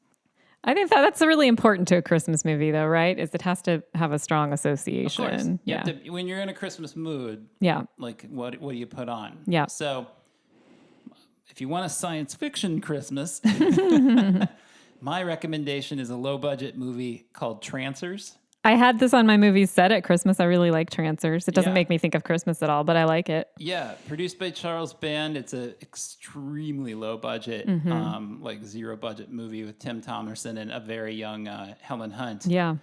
I think that's really important to a Christmas movie, though, right? Is it has to have a strong association.
Of course. Yeah. When you're in a Christmas mood, like what do you put on?
Yeah.
So if you want a science fiction Christmas, my recommendation is a low-budget movie called Trancers.
I had this on my movies set at Christmas. I really like Trancers. It doesn't make me think of Christmas at all, but I like it.
Yeah, produced by Charles Band. It's an extremely low budget, like zero budget movie with Tim Thomerson and a very young Helen Hunt.
Yeah.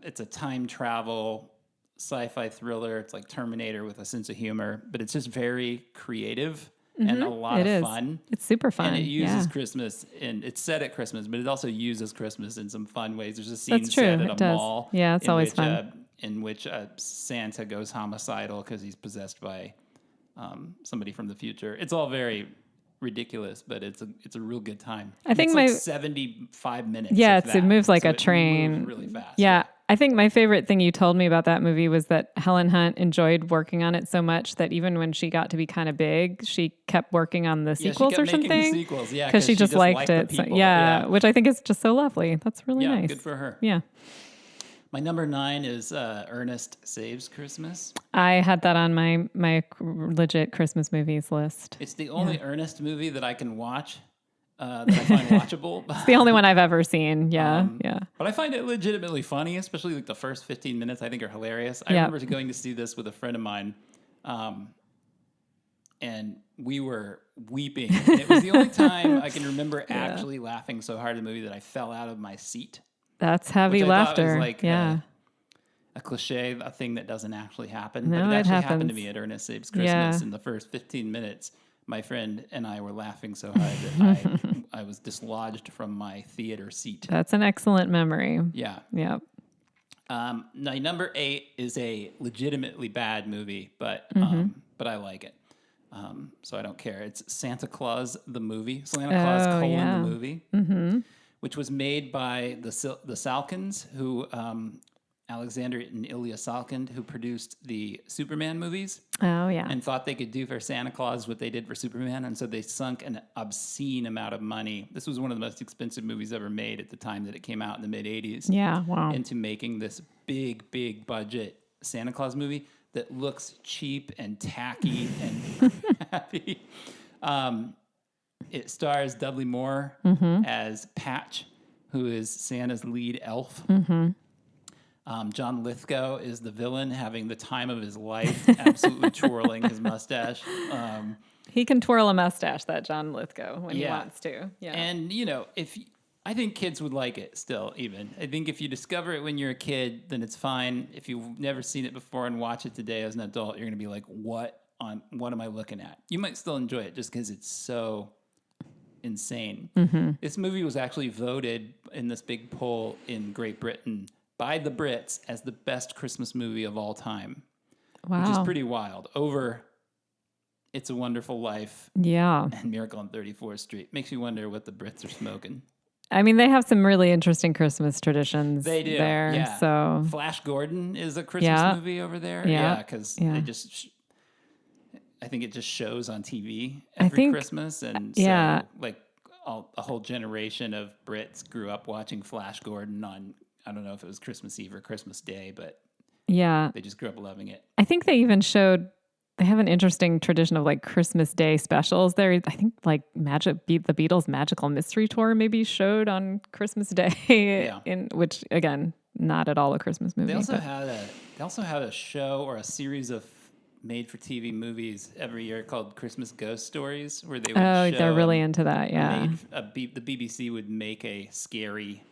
It's a time travel sci-fi thriller. It's like Terminator with a sense of humor, but it's just very creative and a lot of fun.
It's super fun.
And it uses Christmas, and it's set at Christmas, but it also uses Christmas in some fun ways. There's a scene set at a mall.
Yeah, it's always fun.
In which Santa goes homicidal because he's possessed by somebody from the future. It's all very ridiculous, but it's a real good time.
I think
it's like 75 minutes.
Yeah, it moves like a train.
It moves really fast.
Yeah. I think my favorite thing you told me about that movie was that Helen Hunt enjoyed working on it so much that even when she got to be kind of big, she kept working on the sequels or something.
The sequels, yeah,
because she just liked it. So, which I think is just so lovely. That's really nice.
Good for her.
Yeah.
My number 9 is Ernest Saves Christmas.
I had that on my legit Christmas movies list.
It's the only Ernest movie that I can watch that I find watchable.
It's the only one I've ever seen. Yeah, yeah.
But I find it legitimately funny, especially like the first 15 minutes I think are hilarious. I remember going to see this with a friend of mine, and we were weeping. And it was the only time I can remember actually laughing so hard at the movie that I fell out of my seat.
That's heavy laughter.
Like a cliche, a thing that doesn't actually happen.
No,
but it actually
happens.
happened to me at Ernest Saves Christmas in the first 15 minutes. My friend and I were laughing so hard that I was dislodged from my theater seat.
That's an excellent memory.
Yeah.
Yep.
My number 8 is a legitimately bad movie, but I like it. So I don't care. It's Santa Claus the movie. Santa Claus: the movie, which was made by the Salkinds, who Alexander and Ilya Salkind, who produced the Superman movies.
Oh, yeah.
And thought they could do for Santa Claus what they did for Superman. And so they sunk an obscene amount of money. This was one of the most expensive movies ever made at the time that it came out in the mid-'80s.
Yeah, wow.
Into making this big budget Santa Claus movie that looks cheap and tacky and crappy. It stars Dudley Moore as Patch, who is Santa's lead elf. John Lithgow is the villain, having the time of his life, absolutely twirling his mustache.
He can twirl a mustache, that John Lithgow, when he wants to. Yeah.
And, I think kids would like it still, even. I think if you discover it when you're a kid, then it's fine. If you've never seen it before and watch it today as an adult, you're going to be like, what am I looking at? You might still enjoy it just because it's so insane. This movie was actually voted in this big poll in Great Britain by the Brits as the best Christmas movie of all time.
Wow.
Which is pretty wild. Over It's a Wonderful Life and Miracle on 34th Street. Makes you wonder what the Brits are smoking.
I mean, they have some really interesting Christmas traditions
they do,
there.
Yeah.
So
Flash Gordon is a Christmas movie over there. Yeah, because they just... I think it just shows on TV every Christmas. And so, like, a whole generation of Brits grew up watching Flash Gordon on... I don't know if it was Christmas Eve or Christmas Day, but they just grew up loving it.
I think they even they have an interesting tradition of like Christmas Day specials there. I think like the Beatles' Magical Mystery Tour maybe showed on Christmas Day, which again, not at all a Christmas movie.
They also had a show or a series of made-for-TV movies every year called Christmas Ghost Stories, where they would
they're really into that. Yeah,
the BBC would make a scary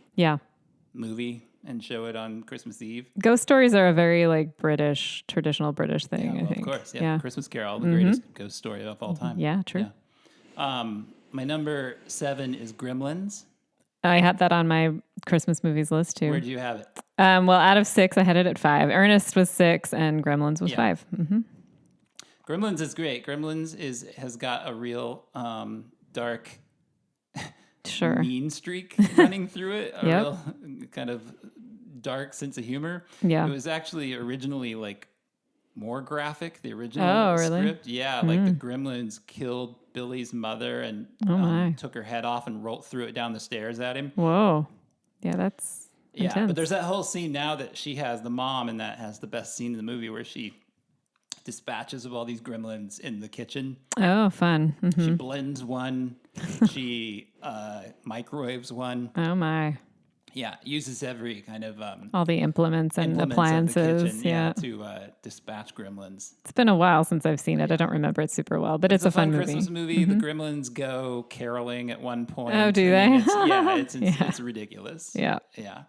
movie and show it on Christmas Eve.
Ghost stories are a very like traditional British thing. I think.
Of course, yeah. Christmas Carol, the greatest ghost story of all time.
Yeah, true.
Yeah. My number 7 is Gremlins.
I had that on my Christmas movies list too.
Where do you have it?
Well, out of 6, I had it at 5. Ernest was 6, and Gremlins was 5.
Gremlins is great. Gremlins has got a real dark. Mean streak running through it. A real kind of dark sense of humor. Yeah. It was actually originally like more graphic, the original script. Yeah, like the Gremlins killed Billy's mother and took her head off and threw it down the stairs at him.
Whoa. Yeah, that's intense.
But there's that whole scene now that she has, the mom, and that has the best scene in the movie where she dispatches of all these gremlins in the kitchen.
Oh, fun.
She blends one. She microwaves one.
Oh, my.
Yeah, uses every kind of
all the implements and
implements of the
appliances.
kitchen,
Yeah.
to dispatch gremlins.
It's been a while since I've seen it. I don't remember it super well, but it's a fun movie.
Christmas movie. The gremlins go caroling at one point.
Oh, do they?
It's ridiculous.
Yeah.
Yeah.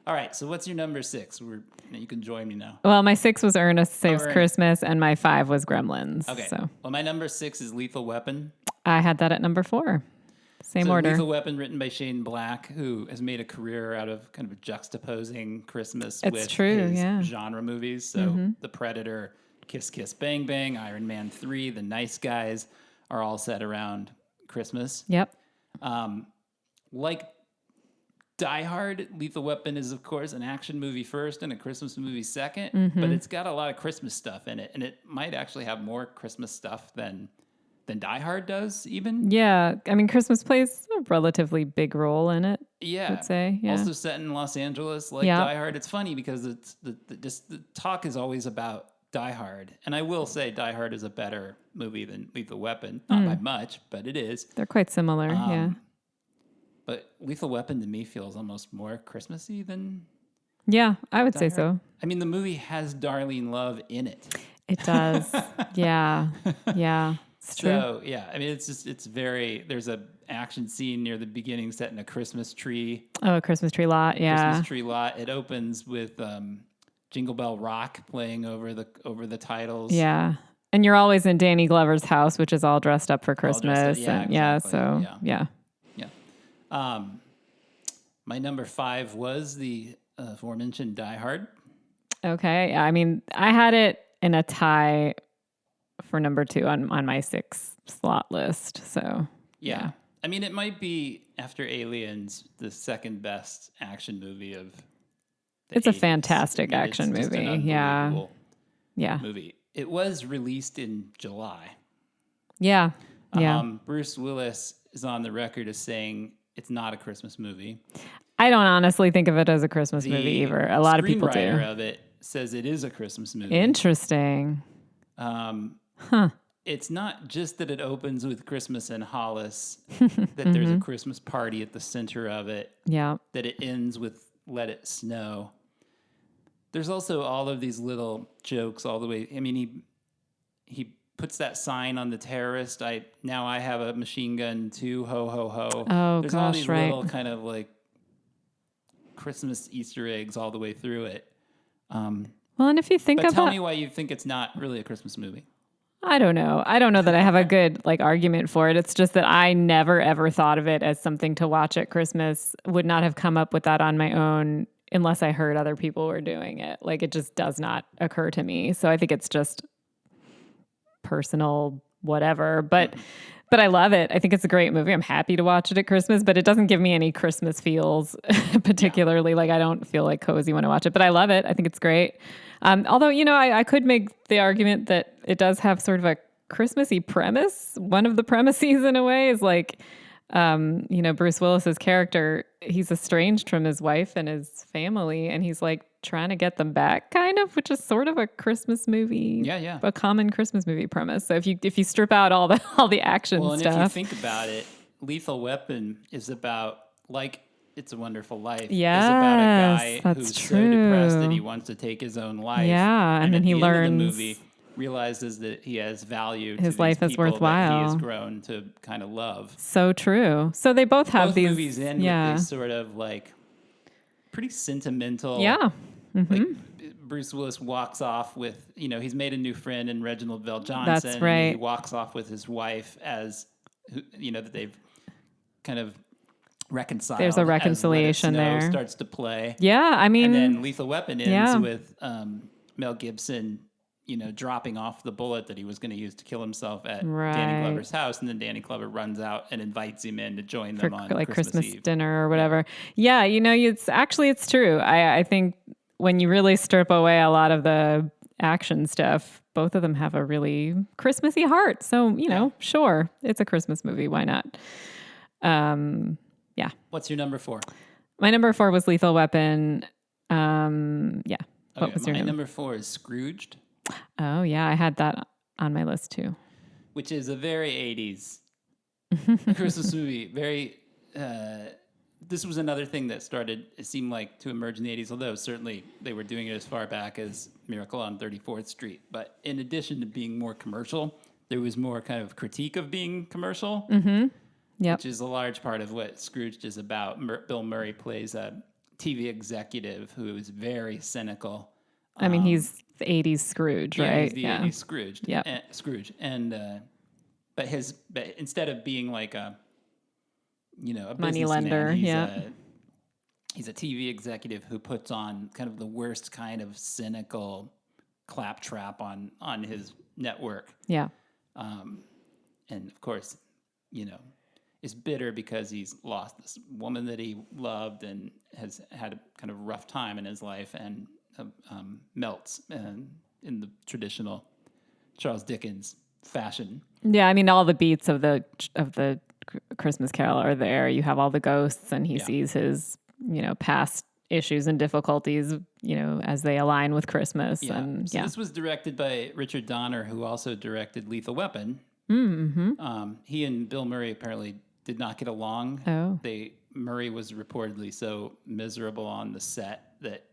All right, so what's your number 6? You can join me now.
Well, my 6 was Ernest Saves Christmas, and my 5 was Gremlins.
Okay.
So
Well, my number 6 is Lethal Weapon.
I had that at number 4. Same order.
Lethal Weapon, written by Shane Black, who has made a career out of kind of juxtaposing Christmas with his genre movies. So The Predator, Kiss Kiss Bang Bang, Iron Man 3, The Nice Guys are all set around Christmas.
Yep.
Like Die Hard, Lethal Weapon is, of course, an action movie first and a Christmas movie second, but it's got a lot of Christmas stuff in it, and it might actually have more Christmas stuff than Die Hard does, even.
Yeah, I mean, Christmas plays a relatively big role in it.
Yeah,
I would say. Yeah.
Also set in Los Angeles, like Die Hard. It's funny because it's the talk is always about Die Hard, and I will say Die Hard is a better movie than Lethal Weapon, not by much, but it is.
They're quite similar. Yeah.
But Lethal Weapon to me feels almost more Christmassy than.
Yeah, I would say so.
I mean, the movie has Darlene Love in it.
It does. Yeah. It's true.
So, yeah, I mean, it's very, there's a action scene near the beginning set in a Christmas tree.
Oh, a Christmas tree lot. Yeah.
Christmas tree lot. It opens with Jingle Bell Rock playing over the titles.
Yeah. And you're always in Danny Glover's house, which is all dressed up for Christmas.
Yeah. My number 5 was the aforementioned Die Hard.
Okay. I mean, I had it in a tie for number 2 on my 6 slot list. So, yeah.
I mean, it might be, after Aliens, the second best action movie of the
It's
80s.
a fantastic action movie. Yeah.
Movie. It was released in July.
Yeah.
Bruce Willis is on the record as saying it's not a Christmas movie.
I don't honestly think of it as a Christmas movie either. A lot of people do.
The screenwriter of it says it is a Christmas movie.
Interesting.
It's not just that it opens with Christmas in Hollis, that there's a Christmas party at the center of it.
Yeah.
That it ends with Let It Snow. There's also all of these little jokes all the way. I mean, he puts that sign on the terrorist. I have a machine gun too. Ho ho ho.
Oh,
there's all these little kind of like Christmas Easter eggs all the way through it.
Well, and if you think about,
tell me why you think it's not really a Christmas movie.
I don't know that I have a good argument for it. It's just that I never ever thought of it as something to watch at Christmas. Would not have come up with that on my own unless I heard other people were doing it. It just does not occur to me. So I think it's just personal whatever, but I love it. I think it's a great movie. I'm happy to watch it at Christmas, but it doesn't give me any Christmas feels particularly. I don't feel cozy when I watch it, but I love it. I think it's great. Although, I could make the argument that it does have sort of a Christmassy premise. One of the premises in a way is Bruce Willis's character, he's estranged from his wife and his family, and he's trying to get them back, kind of, which is sort of a Christmas movie.
Yeah.
A common Christmas movie premise. So if you strip out all the action stuff.
And if you think about it, Lethal Weapon is about It's a Wonderful Life.
Yes,
is about a guy who's
true.
so depressed that he wants to take his own life.
Yeah, and then he learns.
End of the movie, realizes that he has value.
His
to
life
these
is
people
worthwhile.
That he has grown to kind of love.
So true. So they both have these
movies end with these sort of pretty sentimental.
Yeah.
Bruce Willis walks off with, he's made a new friend in Reginald Bell Johnson.
That's right.
And he walks off with his wife as, that they've kind of reconciled.
There's a reconciliation there.
Starts to play.
Yeah, I mean.
And then Lethal Weapon ends with Mel Gibson, dropping off the bullet that he was going to use to kill himself at Danny Glover's house. And then Danny Glover runs out and invites him in to join them on Christmas Eve.
Dinner or whatever. Yeah, it's true. I think when you really strip away a lot of the action stuff, both of them have a really Christmassy heart. So, sure, it's a Christmas movie. Why not? Yeah.
What's your number 4?
My number 4 was Lethal Weapon. Yeah. What was your
number 4 is Scrooged.
Oh, yeah. I had that on my list too.
Which is a very 80s Christmas movie. Very this was another thing that started, it seemed like, to emerge in the 80s, although certainly they were doing it as far back as Miracle on 34th Street. But in addition to being more commercial, there was more kind of critique of being commercial, which is a large part of what Scrooged is about. Bill Murray plays a TV executive who is very cynical.
I mean, he's the 80s Scrooge, right?
Yeah, he's the 80s Scrooge.
Yeah.
Scrooge. And, but instead of being like a
money lender,
he's a TV executive who puts on kind of the worst kind of cynical claptrap on his network.
Yeah.
And of course, is bitter because he's lost this woman that he loved and has had a kind of rough time in his life, and melts in the traditional Charles Dickens fashion.
Yeah, I mean, all the beats of the Christmas Carol are there. You have all the ghosts, and he sees his, past issues and difficulties, as they align with Christmas.
Yeah.
And
this was directed by Richard Donner, who also directed Lethal Weapon. He and Bill Murray apparently did not get along.
Oh.
Murray was reportedly so miserable on the set that,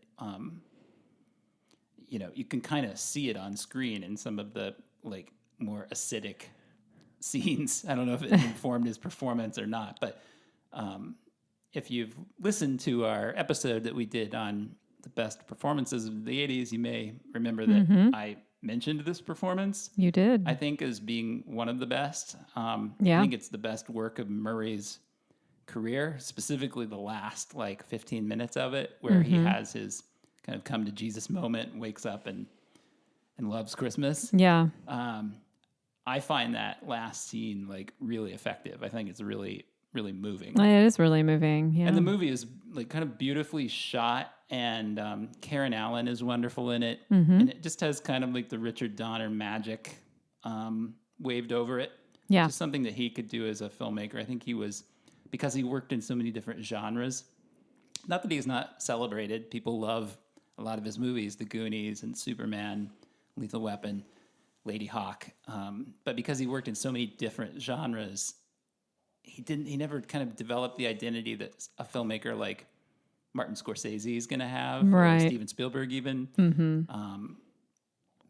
you can kind of see it on screen in some of the more acidic scenes. I don't know if it informed his performance or not, but if you've listened to our episode that we did on the best performances of the 80s, you may remember that I mentioned this performance.
You did.
I think as being one of the best. I think it's the best work of Murray's career, specifically the last 15 minutes of it, where he has his kind of come to Jesus moment, wakes up and loves Christmas.
Yeah.
I find that last scene really effective. I think it's really, really moving.
It is really moving. Yeah.
And the movie is kind of beautifully shot, and Karen Allen is wonderful in it. And it just has kind of the Richard Donner magic waved over it.
Yeah.
Just something that he could do as a filmmaker. I think because he worked in so many different genres. Not that he's not celebrated. People love a lot of his movies, The Goonies and Superman, Lethal Weapon, Lady Hawk. But because he worked in so many different genres, he never kind of developed the identity that a filmmaker like Martin Scorsese is going to have,
right.
or Steven Spielberg even.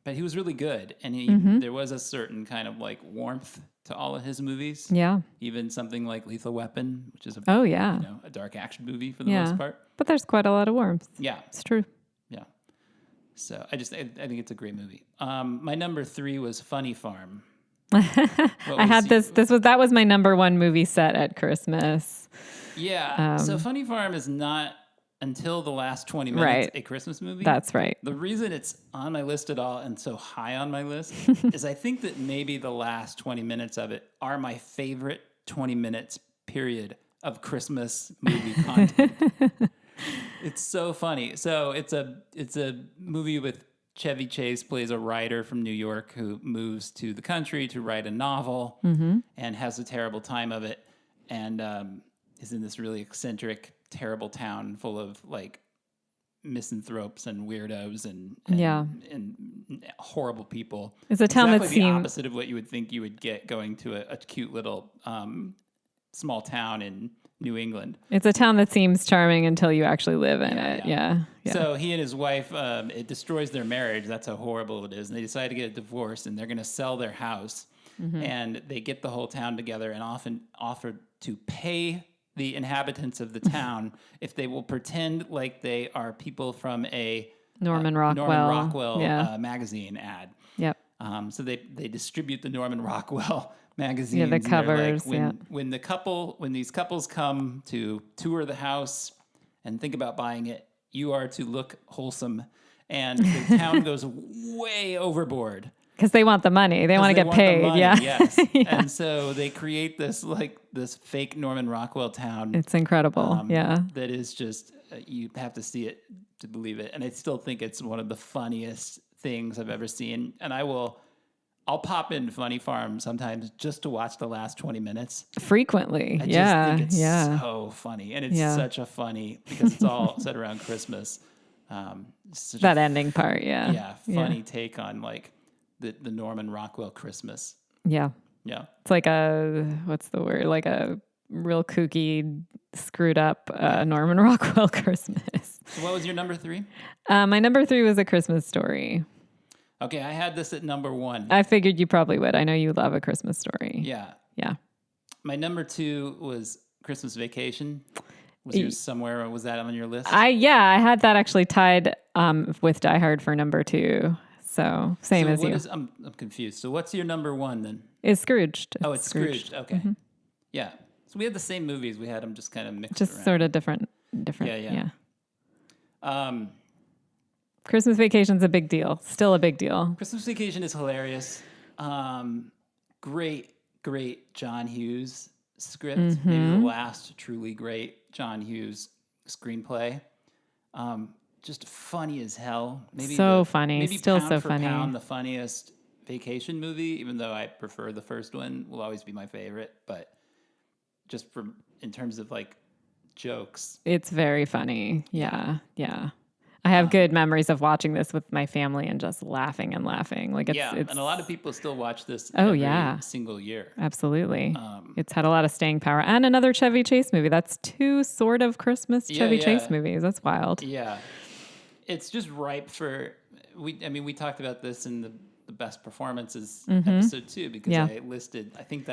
But he was really good, and there was a certain kind of warmth to all of his movies.
Yeah.
Even something like Lethal Weapon, which is a dark action movie for the most part.
But there's quite a lot of warmth.
Yeah.
It's true.
Yeah. So I think it's a great movie. My number 3 was Funny Farm.
That was my number 1 movie set at Christmas.
Yeah. So Funny Farm is not until the last 20 minutes a Christmas movie.
That's right.
The reason it's on my list at all and so high on my list is I think that maybe the last 20 minutes of it are my favorite 20 minutes period of Christmas movie content. It's so funny. So it's a movie with Chevy Chase plays a writer from New York who moves to the country to write a novel and has a terrible time of it, and is in this really eccentric, terrible town full of misanthropes and weirdos and horrible people.
It's a town
exactly the opposite of what you would think you would get going to a cute little small town in New England.
It's a town that seems charming until you actually live in it. Yeah.
So he and his wife, it destroys their marriage. That's how horrible it is. And they decide to get a divorce, and they're going to sell their house. And they get the whole town together and often offer to pay the inhabitants of the town if they will pretend like they are people from a
Norman Rockwell
magazine ad.
Yep.
So they distribute the Norman Rockwell magazines.
Yeah, the covers.
When these couples come to tour the house and think about buying it, you are to look wholesome. And the town goes way overboard.
Because they want the money. They want to get paid.
Money,
yeah.
Yes. And so they create this fake Norman Rockwell town.
It's incredible.
That is just, you have to see it to believe it. And I still think it's one of the funniest things I've ever seen. And I'll pop in Funny Farm sometimes just to watch the last 20 minutes.
Frequently.
I just think it's so funny. And it's such a funny, because it's all set around Christmas.
That ending part. Yeah.
Yeah. Funny take on the Norman Rockwell Christmas.
Yeah.
Yeah.
It's like what's the word? Like a real kooky, screwed up Norman Rockwell Christmas.
So what was your number 3?
My number 3 was A Christmas Story.
Okay, I had this at number 1.
I figured you probably would. I know you love A Christmas Story.
Yeah.
Yeah.
My number 2 was Christmas Vacation. Was yours somewhere, or was that on your list?
I had that actually tied with Die Hard for number 2. So same as you.
I'm confused. So what's your number 1 then?
Is Scrooged.
It's Scrooged. Okay. Mm-hmm. Yeah. So we had the same movies. We had them just kind of mixed
just
around.
Sort of different.
Yeah.
Christmas Vacation's a big deal. Still a big deal.
Christmas Vacation is hilarious. Great John Hughes script.
Mm-hmm.
Maybe the last truly great John Hughes screenplay. Just funny as hell. Maybe
funny.
Maybe
Still
pound
so
for
funny.
Pound, the funniest vacation movie, even though I prefer the first one, will always be my favorite. But just in terms of like jokes,
it's very funny. Yeah. I have good memories of watching this with my family and just laughing and laughing. Like it's
and a lot of people still watch this
every
single year.
Absolutely. It's had a lot of staying power. And another Chevy Chase movie. That's 2 sort of Christmas Chevy Chase movies. That's wild.
Yeah. It's just ripe for we talked about this in the best performances episode 2 because I listed I think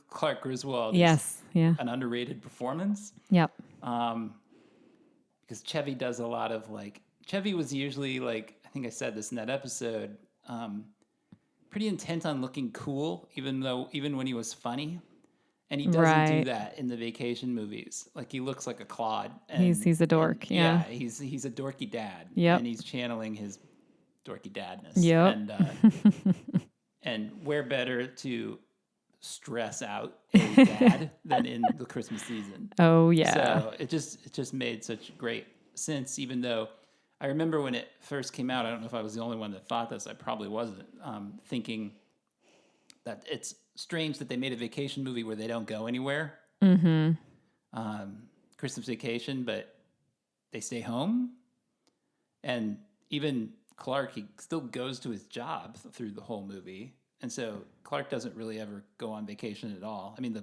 Clark Griswold is an underrated performance.
Yep.
Because Chevy does a lot of Chevy was usually I think I said this in that episode, pretty intent on looking cool, even when he was funny. And he doesn't do that in the vacation movies. He looks like a clod. And,
he's a dork.
He's a dorky dad.
Yep.
And he's channeling his dorky dadness.
Yep.
And and where better to stress out a dad than in the Christmas season.
Oh yeah.
So it just made such great sense, even though I remember when it first came out, I don't know if I was the only one that thought this, I probably wasn't, thinking that it's strange that they made a vacation movie where they don't go anywhere. Mm-hmm. Christmas Vacation, but they stay home. And even Clark, he still goes to his job through the whole movie. And so Clark doesn't really ever go on vacation at all. I mean,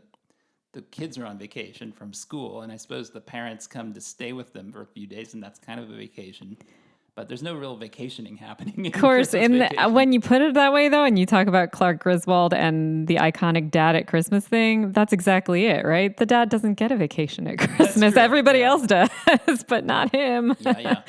the kids are on vacation from school, and I suppose the parents come to stay with them for a few days, and that's kind of a vacation. But there's no real vacationing happening.
Of course, when you put it that way, though, and you talk about Clark Griswold and the iconic dad at Christmas thing, that's exactly it, right? The dad doesn't get a vacation at Christmas. Everybody else does, but not him.
Yeah.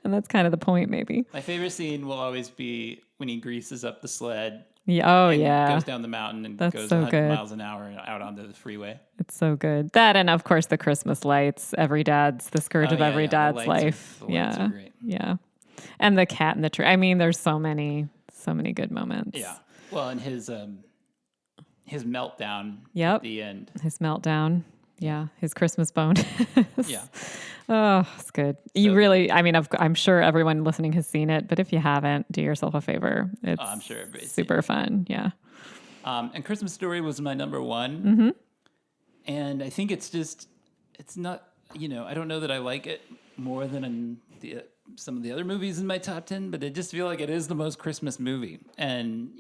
And that's kind of the point, maybe.
My favorite scene will always be when he greases up the sled.
Yeah.
Goes down the mountain and goes
so
100
good.
miles an hour out onto the freeway.
It's so good. That and, of course, the Christmas lights. The scourge of every dad's life.
The lights are great.
Yeah. And the cat in the tree. I mean, there's so many good moments.
Yeah. Well, and his meltdown at the end.
His meltdown. Yeah. His Christmas bonus.
Yeah.
Oh, it's good. I'm sure everyone listening has seen it, but if you haven't, do yourself a favor. It's
I'm sure everybody's
super fun. Yeah.
And Christmas Story was my number 1.
Mm-hmm.
And I think it's not, I don't know that I like it more than some of the other movies in my top 10, but I just feel like it is the most Christmas movie. And,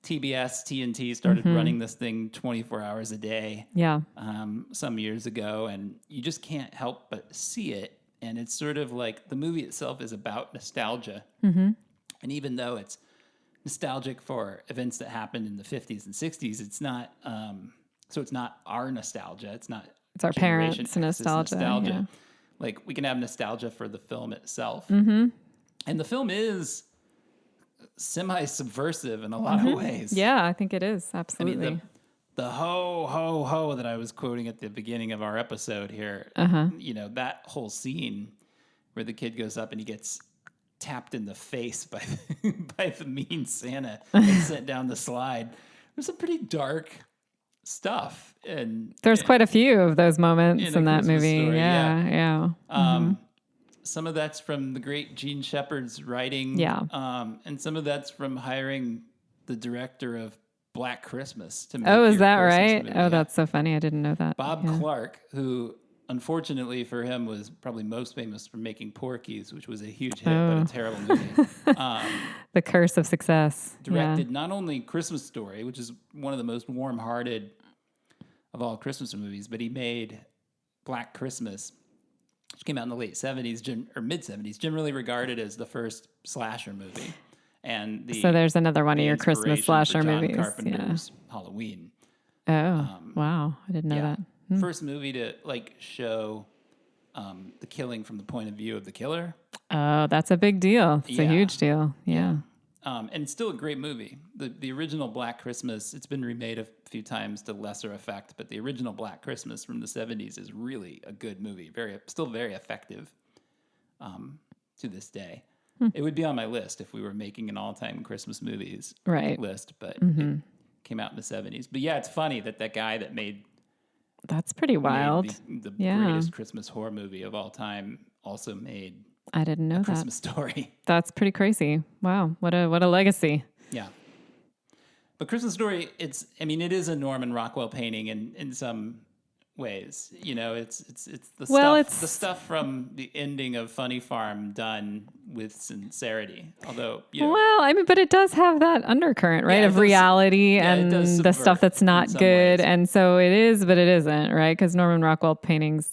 TNT started running this thing 24 hours a day.
Yeah.
Some years ago, and you just can't help but see it. And it's sort of like the movie itself is about nostalgia. Mm-hmm. And even though it's nostalgic for events that happened in the 50s and 60s, it's not, so it's not our nostalgia. It's
our parents' nostalgia.
Yeah. We can have nostalgia for the film itself.
Mm-hmm.
And the film is semi-subversive in a lot of ways.
Yeah, I think it is. Absolutely.
I mean, the ho, ho, ho that I was quoting at the beginning of our episode here, that whole scene where the kid goes up and he gets tapped in the face by the mean Santa and sent down the slide. There's some pretty dark stuff. And
there's quite a few of those moments in that movie.
Story,
yeah.
Some of that's from the great Gene Shepard's writing.
Yeah.
And some of that's from hiring the director of Black Christmas to make
is that right?
Movie.
Oh, that's so funny. I didn't know that.
Bob Clark, who unfortunately for him was probably most famous for making Porky's, which was a huge hit, but a terrible movie.
The curse of success.
Directed not only Christmas Story, which is one of the most warm-hearted of all Christmas movies, but he made Black Christmas, which came out in the late 70s or mid 70s, generally regarded as the first slasher movie. And
so there's another one of your Christmas slasher movies.
Carpenter's Halloween.
Oh, wow. I didn't know that.
First movie to show the killing from the point of view of the killer.
Oh, that's a big deal. It's a huge deal. Yeah.
And it's still a great movie. The original Black Christmas, it's been remade a few times to lesser effect, but the original Black Christmas from the 70s is really a good movie. Still very effective to this day. It would be on my list if we were making an all-time Christmas movies list, but it came out in the 70s. But yeah, it's funny that guy that made...
That's pretty wild.
The greatest Christmas horror movie of all time also made...
I didn't know that.
Christmas Story.
That's pretty crazy. Wow, what a legacy.
Yeah. But Christmas Story, it is a Norman Rockwell painting in some ways. It's the stuff from the ending of Funny Farm done with sincerity. Although,
but it does have that undercurrent, right, of reality and the stuff that's not good. Ways. And so it is, but it isn't, right? Because Norman Rockwell paintings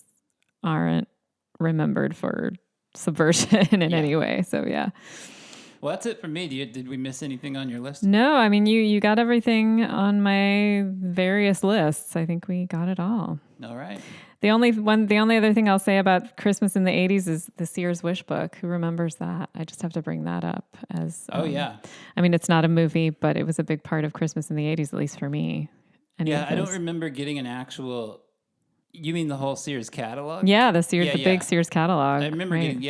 aren't remembered for subversion in any way. So yeah.
Well, that's it for me. Did we miss anything on your list?
No, you got everything on my various lists. I think we got it all.
All right.
The only other thing I'll say about Christmas in the 80s is the Sears Wish Book. Who remembers that? I just have to bring that up as it's not a movie, but it was a big part of Christmas in the 80s, at least for me.
I don't remember getting an actual... You mean the whole Sears catalog?
Yeah, the big Sears catalog.
I remember getting,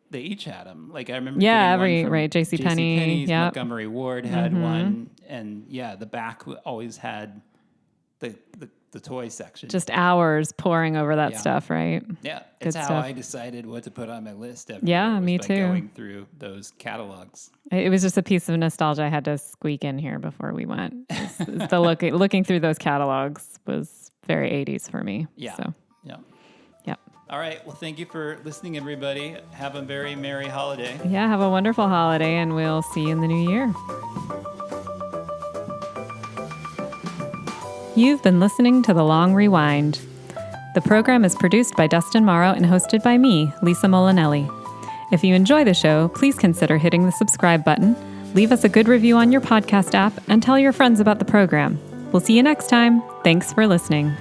they each had them. Like I remember
JCPenney,
Montgomery Ward had one, and the back always had the toy section.
Just hours poring over that stuff, right?
Yeah, it's how I decided what to put on my list.
Me too.
Going through those catalogs.
It was just a piece of nostalgia I had to squeak in here before we went. Looking through those catalogs was very 80s for me.
Yeah.
So.
Yeah.
Yep.
All right. Well, thank you for listening, everybody. Have a very merry holiday.
Yeah, have a wonderful holiday, and we'll see you in the new year. You've been listening to The Long Rewind. The program is produced by Dustin Morrow and hosted by me, Lisa Molinelli. If you enjoy the show, please consider hitting the subscribe button, leave us a good review on your podcast app, and tell your friends about the program. We'll see you next time. Thanks for listening.